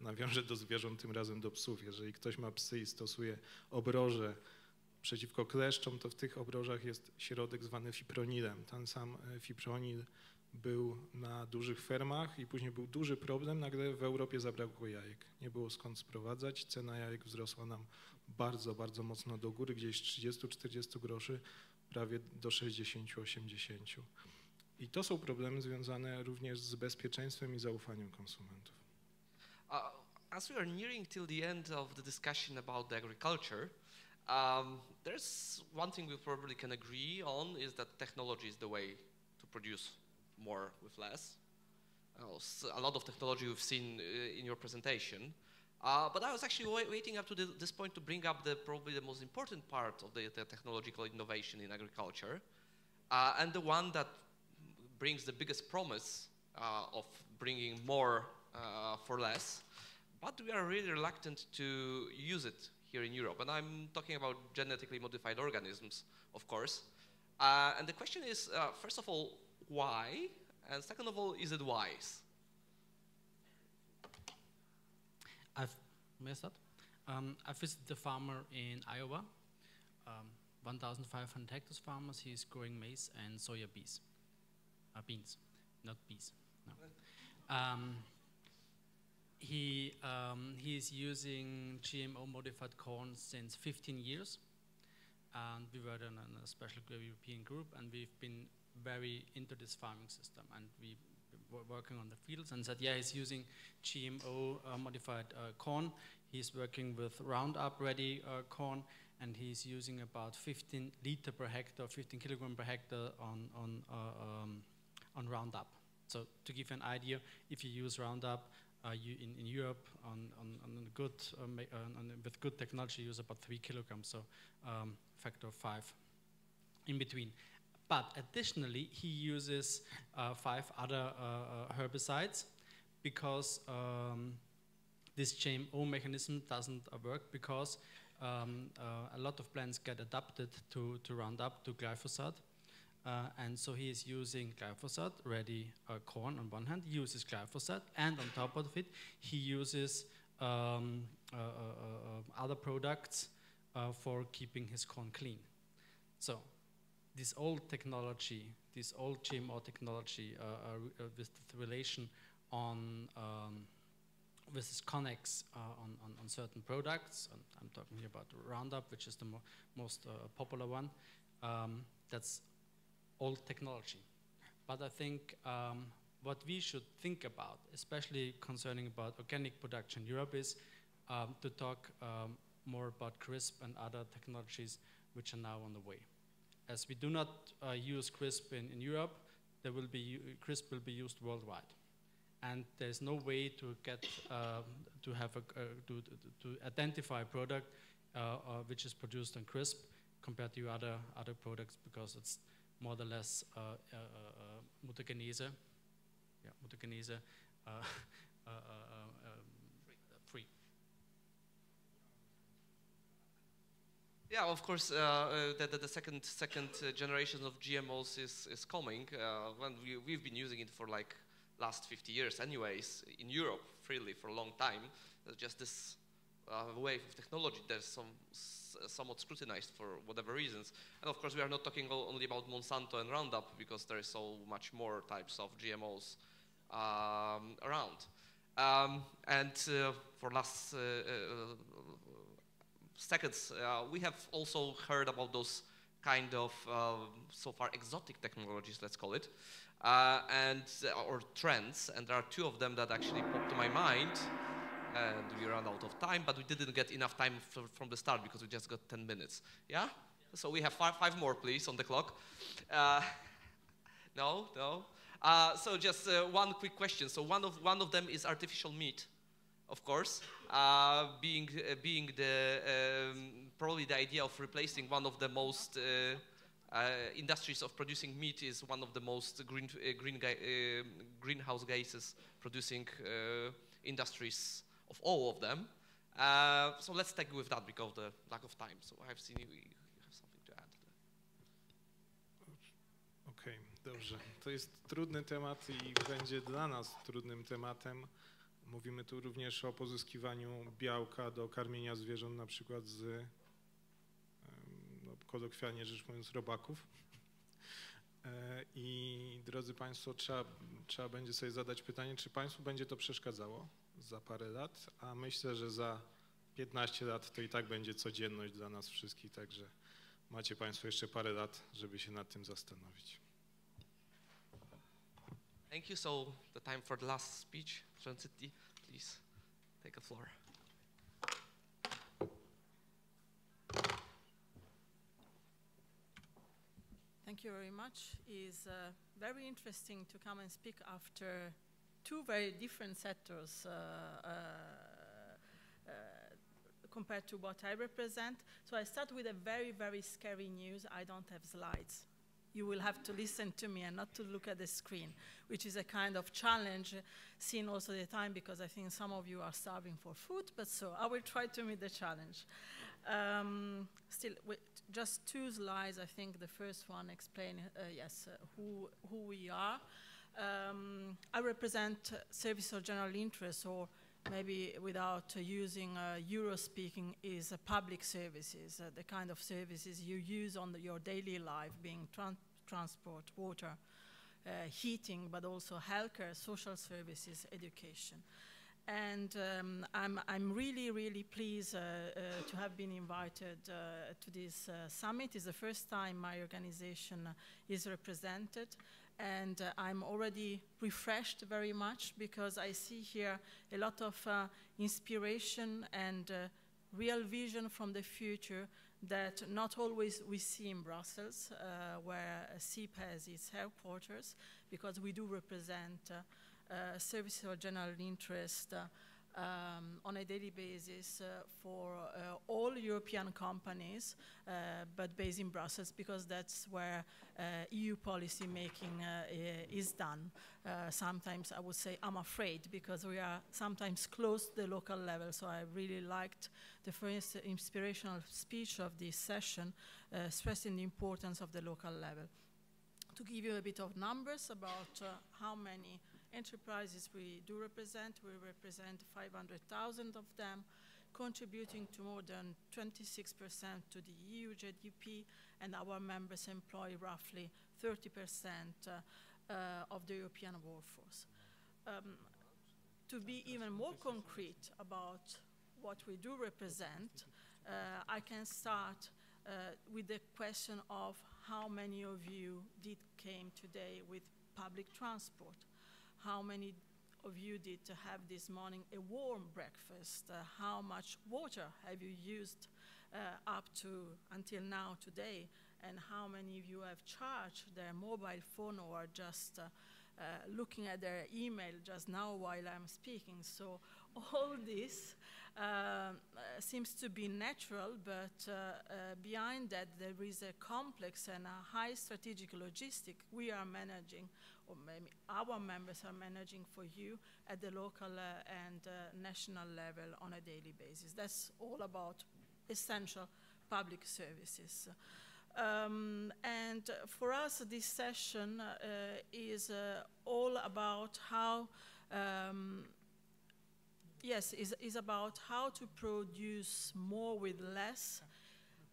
nawiążę do zwierząt, tym razem do psów. Jeżeli ktoś ma psy i stosuje obroże przeciwko kleszczom, to w tych obrożach jest środek zwany fipronilem. Ten sam fipronil był na dużych fermach i później był duży problem, nagle w Europie zabrakło jajek. Nie było skąd sprowadzać, cena jajek wzrosła nam bardzo, bardzo mocno do góry, gdzieś 30-40 groszy, prawie do 60-80. I to są problemy związane również z bezpieczeństwem i zaufaniem konsumentów. As we are nearing till the end of the discussion about the agriculture, there's one thing we probably can agree on is that technology is the way to produce more with less. A lot of technology we've seen in your presentation. But I was actually waiting up to this point to bring up probably the most important part of the technological innovation in agriculture, and the one that brings the biggest promise of bringing more for less. But we are really reluctant to use it here in Europe. And I'm talking about genetically modified organisms, of course. And the question is, first of all, why? And second of all, is it wise? I've visited the farmer in Iowa, 1,500 hectares farmers. He's growing maize and soya beans, not bees. No. He is using GMO modified corn since 15 years, and we were in a special European group, and we've been very into this farming system, and we working on the fields, and said, yeah, he's using GMO modified corn. He's working with Roundup ready corn, and he's using about 15 liter per hectare, 15 kilogram per hectare on Roundup. So to give you an idea, if you use Roundup in Europe with good technology, you use about 3 kilograms, so factor of 5 in between. But additionally, he uses 5 other herbicides because this GMO mechanism doesn't work, because a lot of plants get adapted to Roundup, to glyphosate. And so he is using glyphosate, ready corn on one hand, he uses glyphosate, and on top of it, he uses other products for keeping his corn clean. So this old technology, this old GMO technology with the relation on with this connects on certain products, and I'm talking here about Roundup, which is the most popular one, that's old technology. But I think what we should think about, especially concerning about organic production in Europe, is to talk more about CRISP and other technologies which are now on the way. As we do not use CRISP in Europe, CRISP will be used worldwide, and there's no way to get to identify a product which is produced on CRISP compared to other products, because it's more or less mutagenese, free. Yeah, of course, the second generation of GMOs is coming. When we've been using it for like last 50 years, anyways, in Europe freely for a long time. Just this wave of technology that's somewhat scrutinized for whatever reasons. And of course, we are not talking only about Monsanto and Roundup, because there is so much more types of GMOs around. For last seconds, we have also heard about those kind of so far exotic technologies, let's call it, or trends, and there are 2 of them that actually popped to my mind. And we ran out of time, but we didn't get enough time from the start because we just got 10 minutes. Yeah? So we have 5 more, please, on the clock. No? So just one quick question. So one of them is artificial meat, of course, being the probably the idea of replacing one of the most industries of producing meat is one of the most greenhouse gases producing industries of all of them. So let's take with that because of the lack of time. So I've seen you have something to add. Okej, dobrze. To jest trudny temat i będzie dla nas trudnym tematem. Mówimy tu również o pozyskiwaniu białka do karmienia zwierząt, na przykład z, kolokwialnie rzecz mówiąc, robaków. I drodzy Państwo, trzeba będzie sobie zadać pytanie, czy Państwu będzie to przeszkadzało za parę lat, a myślę, że za 15 lat to i tak będzie codzienność dla nas wszystkich, także macie Państwo jeszcze parę lat, żeby się nad tym zastanowić. Thank you. So the time for the last speech. Ronzitti, please take the floor. Thank you very much. It's very interesting to come and speak after 2 very different sectors compared to what I represent. So I start with a very, very scary news. I don't have slides. You will have to listen to me and not to look at the screen, which is a kind of challenge seen also at the time, because I think some of you are starving for food, but so I will try to meet the challenge. Still, just 2 slides. I think the first one explain, who we are. I represent service of general interest, or maybe without using Euro speaking, is public services, the kind of services you use on your daily life, being transport, water, heating, but also healthcare, social services, education. And I'm really, really pleased to have been invited to this summit. It's the first time my organization is represented. And I'm already refreshed very much because I see here a lot of inspiration and real vision from the future that not always we see in Brussels, where SIP has its headquarters, because we do represent services of general interest on a daily basis for all European companies, but based in Brussels, because that's where EU policy making is done. Sometimes I would say I'm afraid, because we are sometimes close to the local level, so I really liked the first inspirational speech of this session, stressing the importance of the local level. To give you a bit of numbers about how many enterprises we do represent, we represent 500,000 of them, contributing to more than 26% to the EU GDP, and our members employ roughly 30% of the European workforce. To be even more concrete about what we do represent, I can start with the question of how many of you came today with public transport. How many of you did have this morning a warm breakfast? How much water have you used up to until now today? And how many of you have charged their mobile phone or are just looking at their email just now while I'm speaking? So all this seems to be natural, but behind that there is a complex and a high strategic logistic we are managing, or maybe our members are managing for you at the local and national level on a daily basis. That's all about essential public services. And for us, this session is all about how is about how to produce more with less,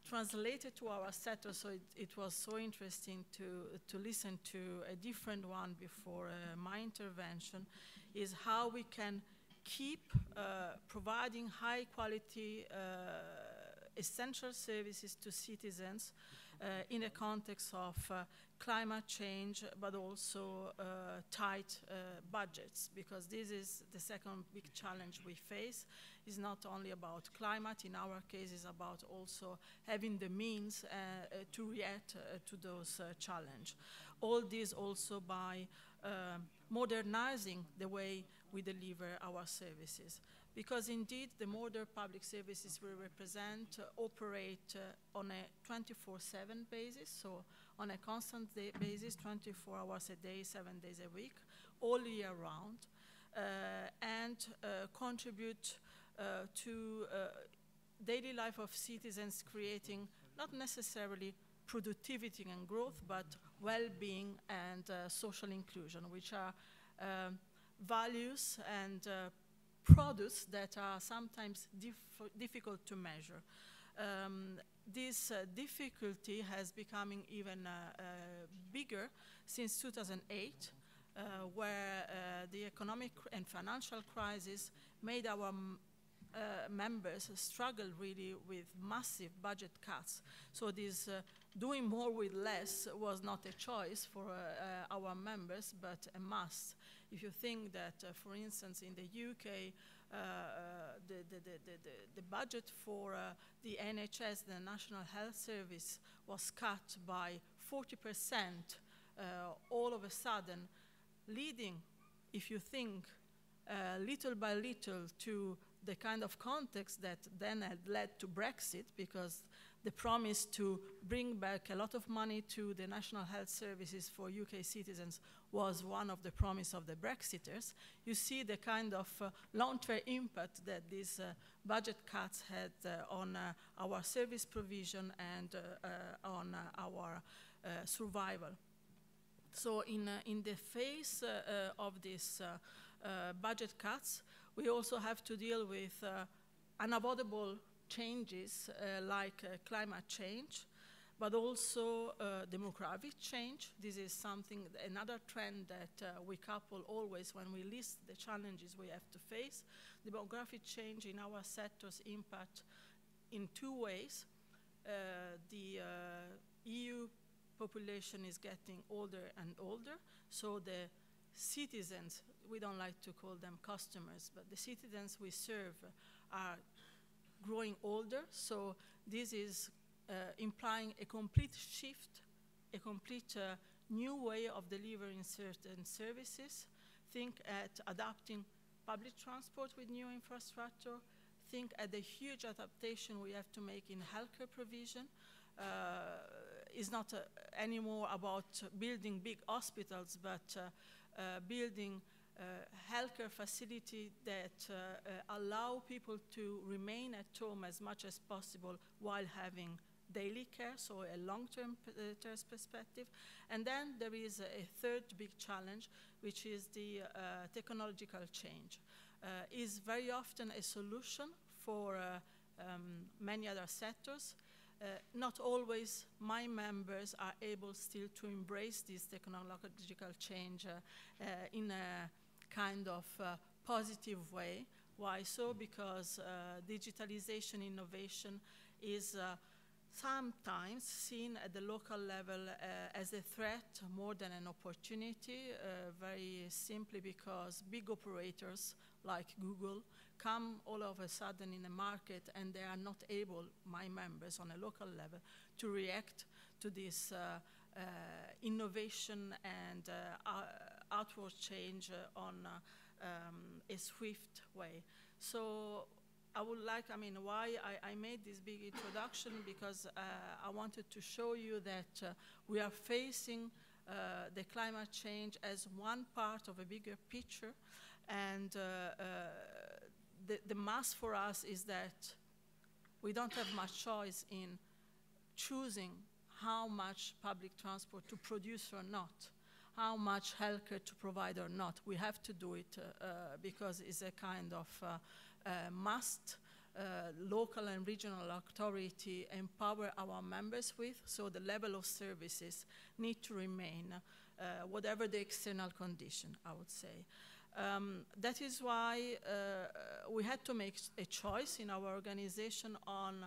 translated to our sector. So it was so interesting to listen to a different one before my intervention, is how we can keep providing high quality essential services to citizens in a context of climate change, but also tight budgets, because this is the second big challenge we face. It's not only about climate, in our case it's about also having the means to react to those challenges. All this also by modernizing the way we deliver our services. Because indeed, the modern public services we represent operate on a 24/7 basis, so on a constant basis, 24 hours a day, 7 days a week, all year round, and contribute to daily life of citizens, creating not necessarily productivity and growth, but well-being and social inclusion, which are values and products that are sometimes difficult to measure. This difficulty has become even bigger since 2008, where the economic and financial crisis made our members struggle really with massive budget cuts. So this doing more with less was not a choice for our members, but a must. If you think that, for instance, in the UK, the budget for the NHS, the National Health Service, was cut by 40% all of a sudden, leading, if you think, little by little to the kind of context that then had led to Brexit, because the promise to bring back a lot of money to the National Health Services for UK citizens was one of the promise of the Brexiters. You see the kind of long-term impact that these budget cuts had on our service provision and on our survival. So in the face of these budget cuts, we also have to deal with unavoidable changes like climate change, but also demographic change. This is something, another trend that we couple always when we list the challenges we have to face. Demographic change in our sectors impact in two ways. The EU population is getting older and older, so the citizens, we don't like to call them customers, but the citizens we serve are growing older, so this is implying a complete shift, a complete new way of delivering certain services. Think at adapting public transport with new infrastructure. Think at the huge adaptation we have to make in healthcare provision. It's not anymore about building big hospitals, but building healthcare facility that allow people to remain at home as much as possible while having daily care, so a long-term perspective. And then there is a third big challenge, which is the technological change. Is very often a solution for many other sectors. Not always my members are able still to embrace this technological change in a kind of positive way. Why so? Because digitalization innovation is sometimes seen at the local level as a threat more than an opportunity, very simply because big operators like Google come all of a sudden in the market and they are not able, my members on a local level, to react to this innovation and outward change on a swift way. So I would like, why I made this big introduction, because I wanted to show you that we are facing the climate change as one part of a bigger picture, and the must for us is that we don't have much choice in choosing how much public transport to produce or not, how much healthcare to provide or not. We have to do it because it's a kind of must local and regional authority empower our members with, so the level of services need to remain whatever the external condition, I would say. That is why we had to make a choice in our organization on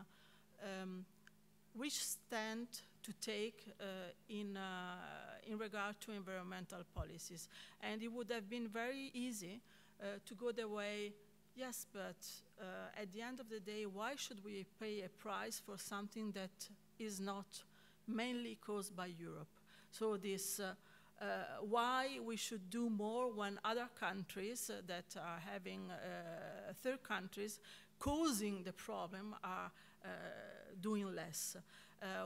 which stand to take in regard to environmental policies. And it would have been very easy to go the way, yes, but at the end of the day, why should we pay a price for something that is not mainly caused by Europe? So this, why we should do more when other countries that are having third countries causing the problem are doing less.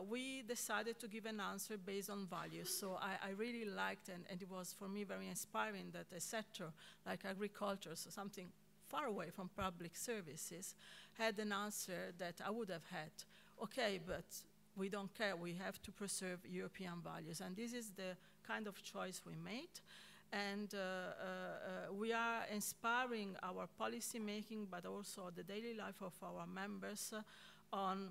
We decided to give an answer based on values. So I really liked, and it was for me very inspiring that a sector like agriculture, so something far away from public services, had an answer that I would have had. Okay, but we don't care, we have to preserve European values. And this is the kind of choice we made. And we are inspiring our policy making, but also the daily life of our members on,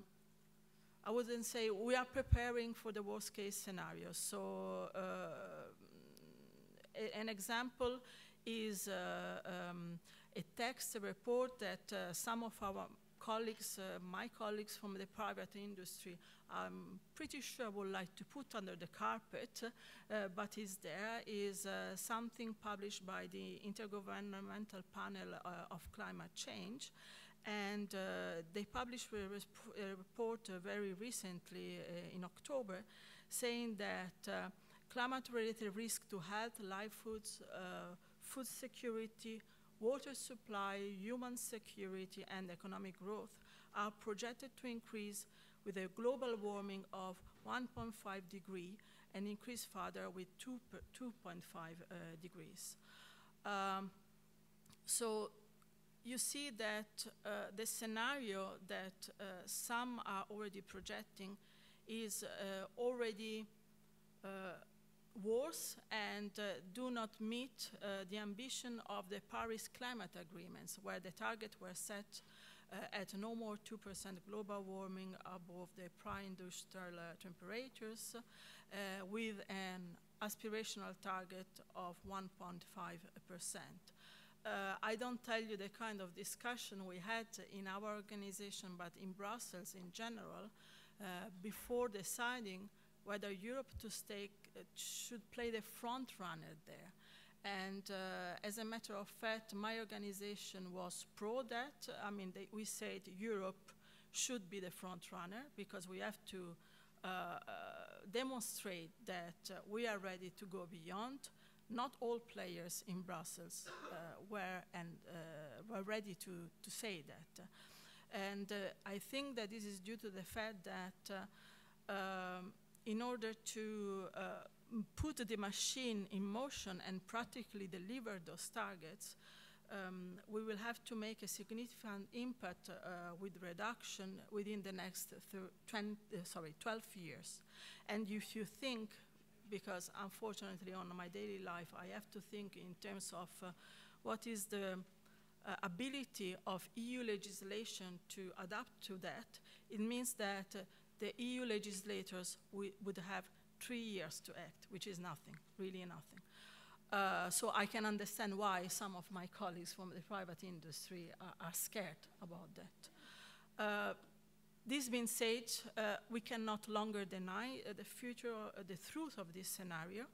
I wouldn't say, we are preparing for the worst case scenario. So an example is a text, a report that some of our colleagues, my colleagues from the private industry, I'm pretty sure would like to put under the carpet, but is there, is something published by the Intergovernmental Panel of Climate Change. And they published a report very recently in October saying that climate-related risk to health, livelihoods, food security, water supply, human security, and economic growth are projected to increase with a global warming of 1.5 degrees and increase further with 2.5 degrees. So you see that the scenario that some are already projecting is already worse and do not meet the ambition of the Paris climate agreements, where the targets were set at no more 2% global warming above the pre-industrial temperatures, with an aspirational target of 1.5%. I don't tell you the kind of discussion we had in our organization, but in Brussels in general, before deciding whether Europe should play the front runner there. And as a matter of fact, my organization was pro that. I mean, we said Europe should be the front runner because we have to demonstrate that we are ready to go beyond. Not all players in Brussels were ready to say that. And I think that this is due to the fact that in order to put the machine in motion and practically deliver those targets, we will have to make a significant impact with reduction within the next 12 years. And if you think, because unfortunately on my daily life I have to think in terms of what is the ability of EU legislation to adapt to that, it means that the EU legislators would have 3 years to act, which is nothing, really nothing. So I can understand why some of my colleagues from the private industry are scared about that. This being said, we cannot longer deny the truth of this scenario,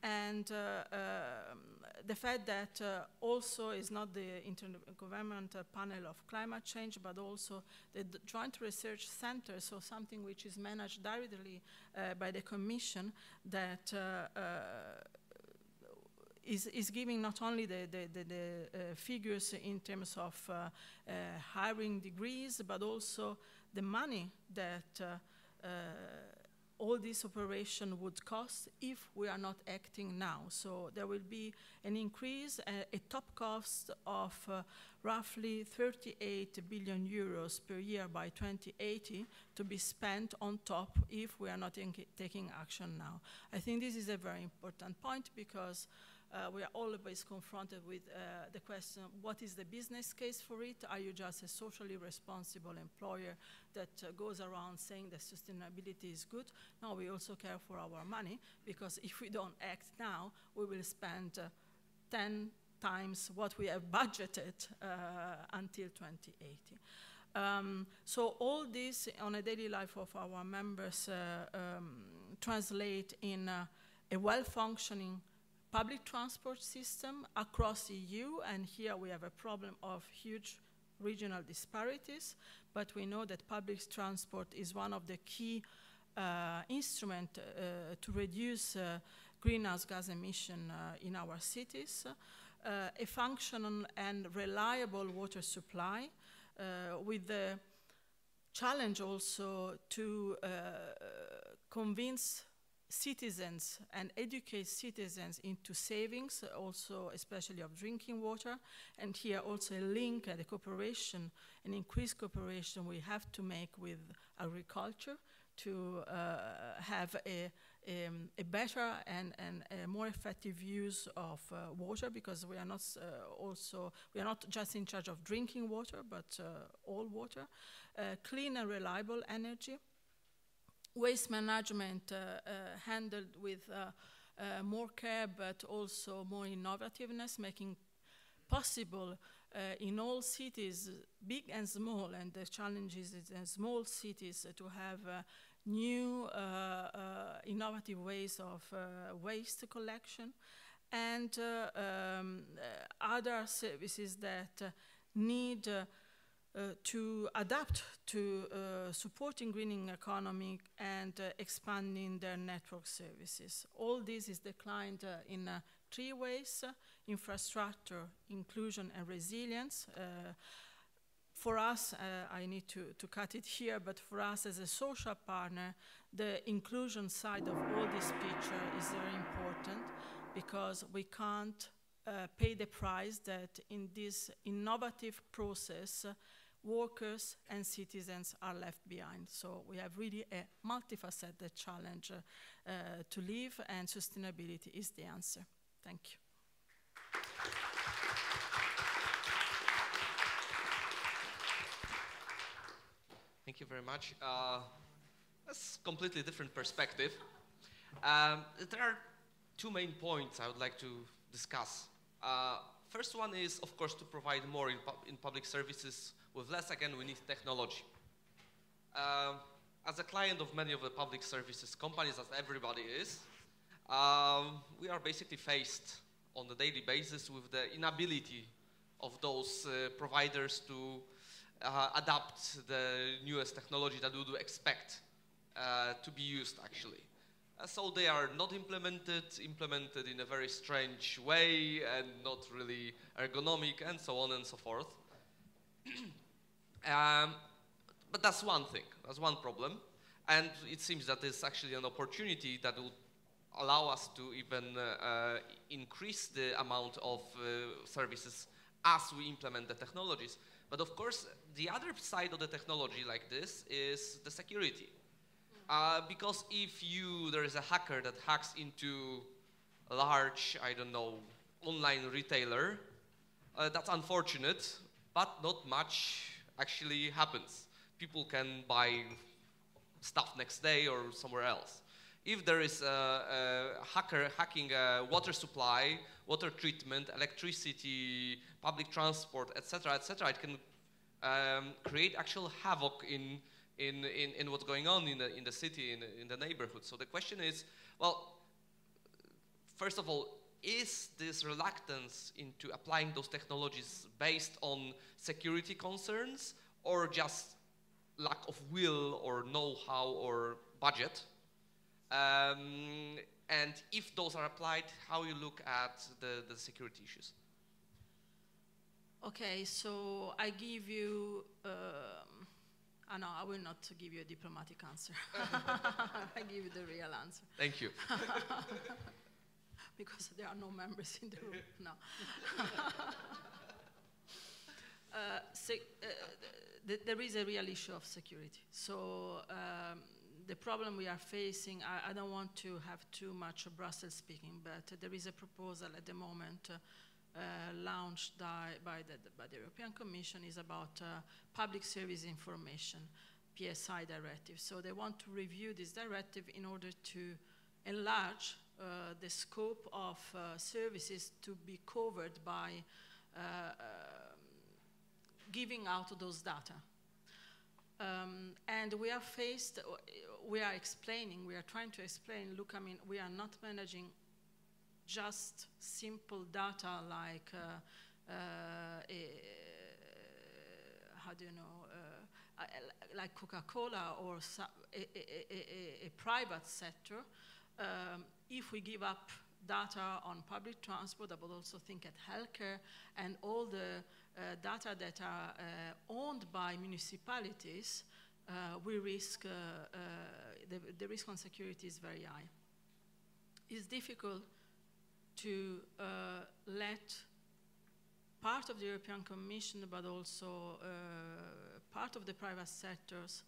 and the fact that also is not the Intergovernmental Panel of Climate Change, but also the Joint Research Center, so something which is managed directly by the Commission, that is giving not only the figures in terms of hiring degrees, but also the money that all this operation would cost if we are not acting now. So there will be an increase, a top cost of roughly 38 billion euros per year by 2080 to be spent on top if we are not taking action now. I think this is a very important point because we are always confronted with the question, what is the business case for it? Are you just a socially responsible employer that goes around saying that sustainability is good? No, we also care for our money, because if we don't act now, we will spend 10 times what we have budgeted until 2080. So all this on a daily life of our members translate in a well-functioning public transport system across the EU, and here we have a problem of huge regional disparities, but we know that public transport is one of the key instruments to reduce greenhouse gas emission in our cities, a functional and reliable water supply, with the challenge also to convince citizens and educate citizens into savings, also especially of drinking water, and here also a link and a cooperation, an increased cooperation we have to make with agriculture to have a better and a more effective use of water, because we are not just in charge of drinking water, but all water, clean and reliable energy, waste management handled with more care, but also more innovativeness, making possible in all cities, big and small, and the challenges in small cities to have new innovative ways of waste collection, and other services that need to adapt to supporting greening economy and expanding their network services. All this is declined in 3 ways: infrastructure, inclusion, and resilience. For us, I need to cut it here, but for us as a social partner, the inclusion side of all this picture is very important, because we can't pay the price that in this innovative process workers and citizens are left behind. So we have really a multifaceted challenge to live, and sustainability is the answer. Thank you. Thank you very much. That's a completely different perspective. There are two main points I would like to discuss. First one is, of course, to provide more in public services with less. Again, we need technology. As a client of many of the public services companies, as everybody is, we are basically faced on a daily basis with the inability of those providers to adapt the newest technology that we would expect to be used, actually. So they are not implemented in a very strange way and not really ergonomic and so on and so forth. But that's one thing, that's one problem. And it seems that it's actually an opportunity that will allow us to even increase the amount of services as we implement the technologies. But of course, the other side of the technology like this is the security. Because if there is a hacker that hacks into a large, I don't know, online retailer, that's unfortunate, but not much actually happens. People can buy stuff next day or somewhere else. If there is a hacker hacking a water supply, water treatment, electricity, public transport, etc., it can create actual havoc in what's going on in the city, in the neighborhood. So the question is, well, first of all, is this reluctance into applying those technologies based on security concerns or just lack of will or know-how or budget? And if those are applied, how you look at the security issues? Okay, so I give you, no, I will not give you a diplomatic answer. I give you the real answer. Thank you. Because there are no members in the room, no. There is a real issue of security. So the problem we are facing, I don't want to have too much Brussels speaking, but there is a proposal at the moment launched by the European Commission is about public service information, PSI directive. So they want to review this directive in order to enlarge the scope of services to be covered by giving out those data. And we are trying to explain, look, I mean, we are not managing just simple data like, how do you know, like Coca-Cola or a private sector. If we give up data on public transport, I would also think at healthcare and all the data that are owned by municipalities, we risk, the risk on security is very high. It's difficult to let part of the European Commission, but also part of the private sectors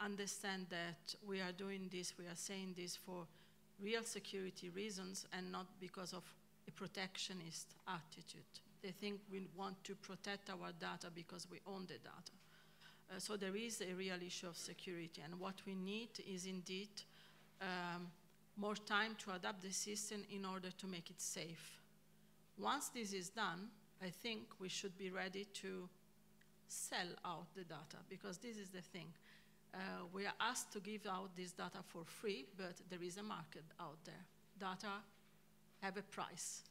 understand that we are doing this, we are saying this for real security reasons and not because of a protectionist attitude. They think we want to protect our data because we own the data. So there is a real issue of security, and what we need is indeed more time to adapt the system in order to make it safe. Once this is done, I think we should be ready to sell out the data, because this is the thing. We are asked to give out this data for free, but there is a market out there. Data have a price.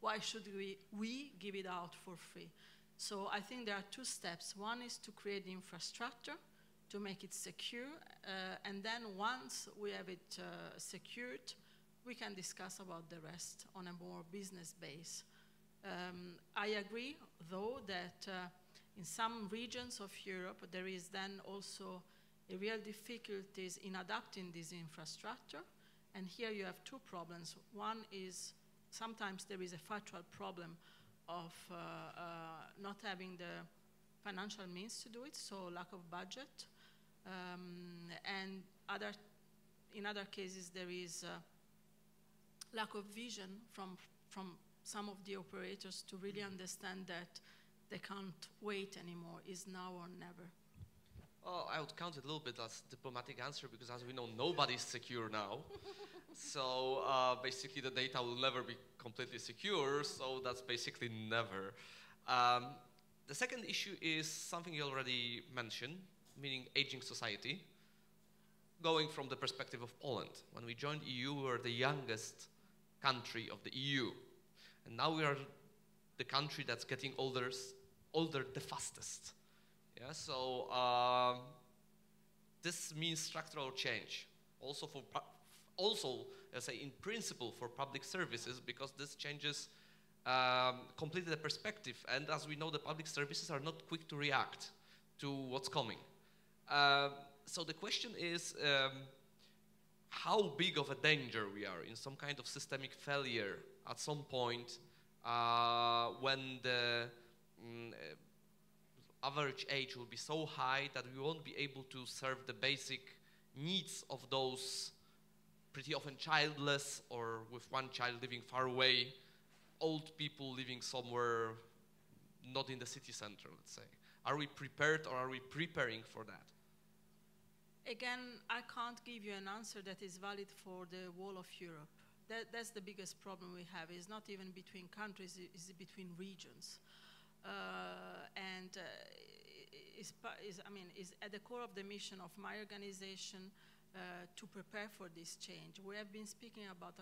Why should we give it out for free? So I think there are two steps. One is to create the infrastructure to make it secure, and then once we have it secured, we can discuss about the rest on a more business base. I agree, though, that in some regions of Europe, there is then also a real difficulties in adapting this infrastructure, and here you have two problems. One is sometimes there is a factual problem of not having the financial means to do it, so lack of budget. And in other cases, there is lack of vision from some of the operators to really understand that they can't wait anymore, it's now or never. Well, I would count it a little bit as diplomatic answer because, as we know, nobody's secure now. So basically, the data will never be completely secure. So that's basically never. The second issue is something you already mentioned, meaning aging society. Going from the perspective of Poland, when we joined EU, we were the youngest country of the EU, and now we are the country that's getting older the fastest. Yeah, so this means structural change, also, let's say, in principle for public services, because this changes completely the perspective. And as we know, the public services are not quick to react to what's coming. So the question is how big of a danger we are in some kind of systemic failure at some point when the average age will be so high that we won't be able to serve the basic needs of those pretty often childless or with one child living far away, old people living somewhere not in the city center, let's say. Are we prepared or are we preparing for that? Again, I can't give you an answer that is valid for the whole of Europe. That's the biggest problem we have. It's not even between countries, it's between regions. Is at the core of the mission of my organization to prepare for this change. We have been speaking about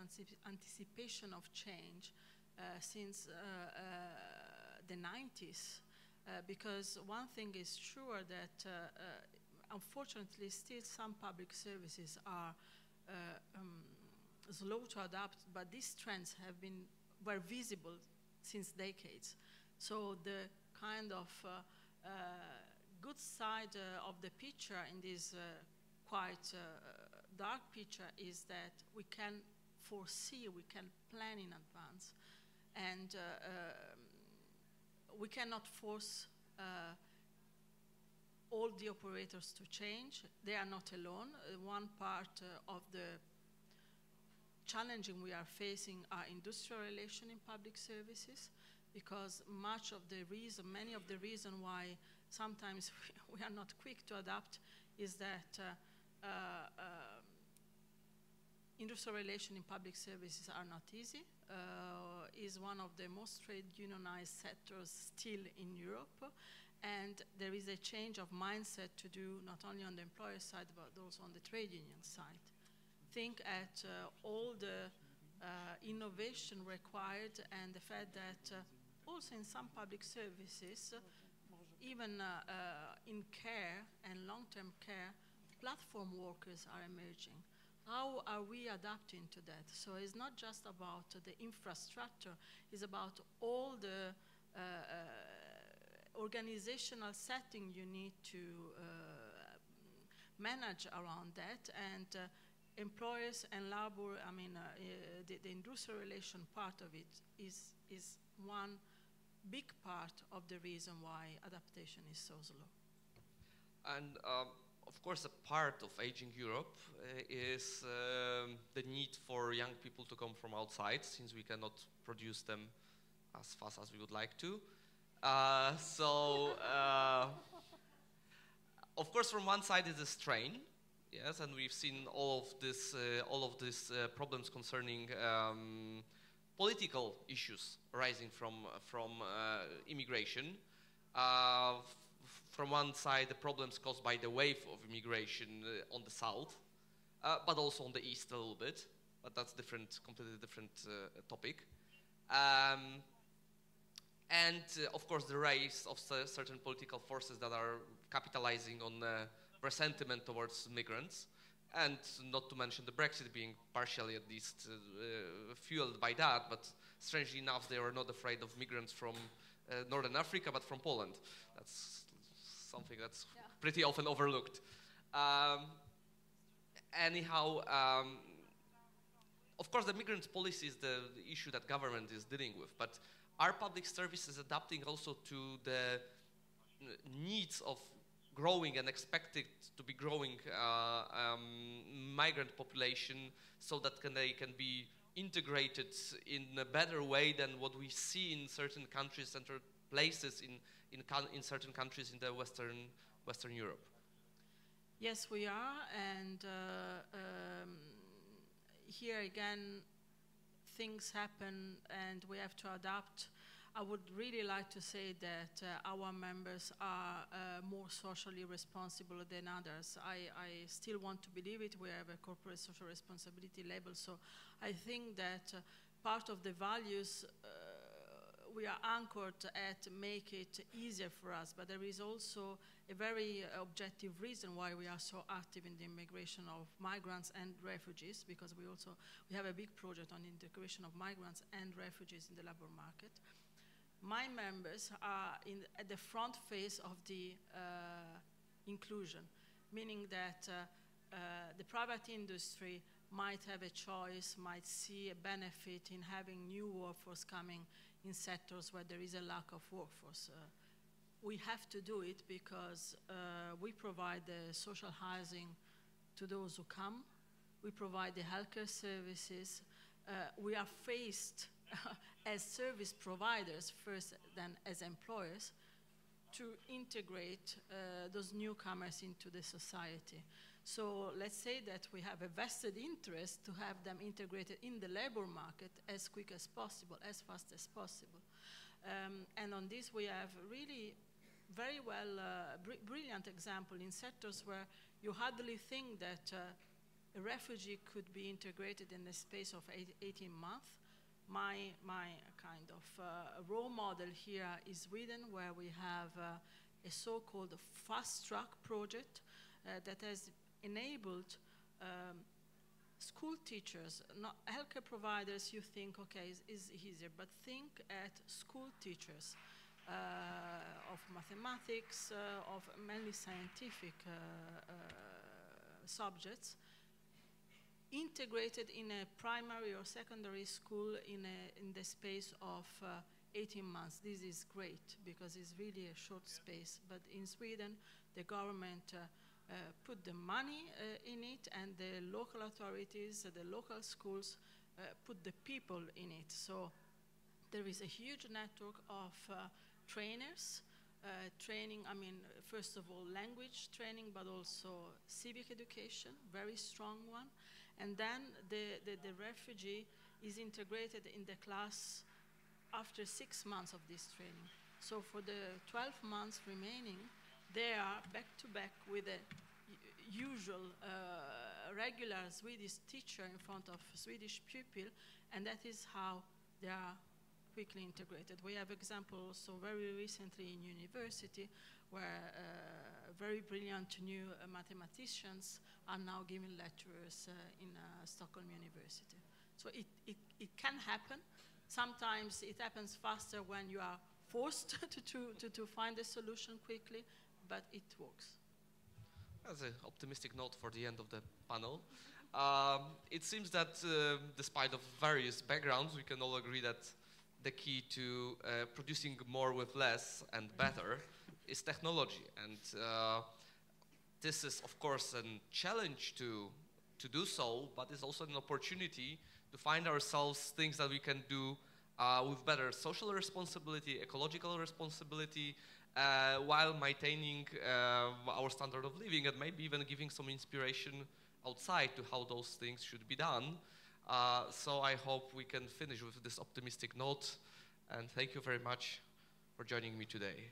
anticipation of change since the 90s, because one thing is sure that unfortunately still some public services are slow to adapt, but these trends were visible since decades. So the kind of good side of the picture in this quite dark picture is that we can foresee, we can plan in advance, and we cannot force all the operators to change. They are not alone. One part of the challenging we are facing are industrial relations in public services, because many of the reason why sometimes we are not quick to adapt is that industrial relations in public services are not easy. Is one of the most trade unionized sectors still in Europe, and there is a change of mindset to do not only on the employer side but also on the trade union side. Think at all the innovation required and the fact that also in some public services, even in care and long-term care, platform workers are emerging. How are we adapting to that? So it's not just about the infrastructure, it's about all the organizational setting you need to manage around that, and employers and labor, the industrial relation part of it is one big part of the reason why adaptation is so slow. And of course, a part of aging Europe is the need for young people to come from outside, since we cannot produce them as fast as we would like to. Of course, from one side is a strain, yes, and we've seen all of these problems concerning political issues arising from immigration. From one side, the problems caused by the wave of immigration on the south, but also on the east a little bit. But that's completely different topic. And of course, the rise of certain political forces that are capitalizing on resentment towards migrants, and not to mention the Brexit being partially at least fueled by that. But strangely enough, they are not afraid of migrants from Northern Africa, but from Poland. That's something that's pretty often overlooked. Anyhow, of course, the migrant policy is the issue that government is dealing with, but are public services adapting also to the needs of growing and expected to be growing migrant population, so that they can be integrated in a better way than what we see in certain countries and places in certain countries in the Western Europe? Yes, we are, and here again, things happen and we have to adapt. I would really like to say that our members are more socially responsible than others. I still want to believe it. We have a corporate social responsibility label, so I think that part of the values we are anchored at make it easier for us, but there is also a very objective reason why we are so active in the immigration of migrants and refugees, because we have a big project on integration of migrants and refugees in the labor market. My members are at the front face of the inclusion, meaning that the private industry might have a choice, might see a benefit in having new workforce coming in sectors where there is a lack of workforce. We have to do it because we provide the social housing to those who come. We provide the healthcare services. We are faced as service providers first, then as employers, to integrate those newcomers into the society. So let's say that we have a vested interest to have them integrated in the labor market as quick as possible, as fast as possible. And on this we have really very brilliant example in sectors where you hardly think that a refugee could be integrated in the space of 18 months. My kind of role model here is Sweden, where we have a so-called fast-track project that has enabled school teachers, not healthcare providers. You think, okay, is easier, but think at school teachers of mathematics, of mainly scientific subjects, integrated in a primary or secondary school in the space of 18 months. This is great because it's really a short space. But in Sweden, the government put the money in it, and the local authorities, the local schools put the people in it. So there is a huge network of trainers, training, I mean, first of all, language training, but also civic education, very strong one. And then the refugee is integrated in the class after 6 months of this training. So for the 12 months remaining, they are back to back with a usual regular Swedish teacher in front of Swedish pupil, and that is how they are quickly integrated. We have examples so very recently in university where very brilliant new mathematicians are now giving lectures in Stockholm University. So it can happen. Sometimes it happens faster when you are forced to find a solution quickly, but it works. That's an optimistic note for the end of the panel. It seems that despite of various backgrounds, we can all agree that the key to producing more with less and better is technology. And this is, of course, a challenge to do so, but it's also an opportunity to find ourselves things that we can do with better social responsibility, ecological responsibility, while maintaining our standard of living, and maybe even giving some inspiration outside to how those things should be done. So I hope we can finish with this optimistic note, and thank you very much for joining me today.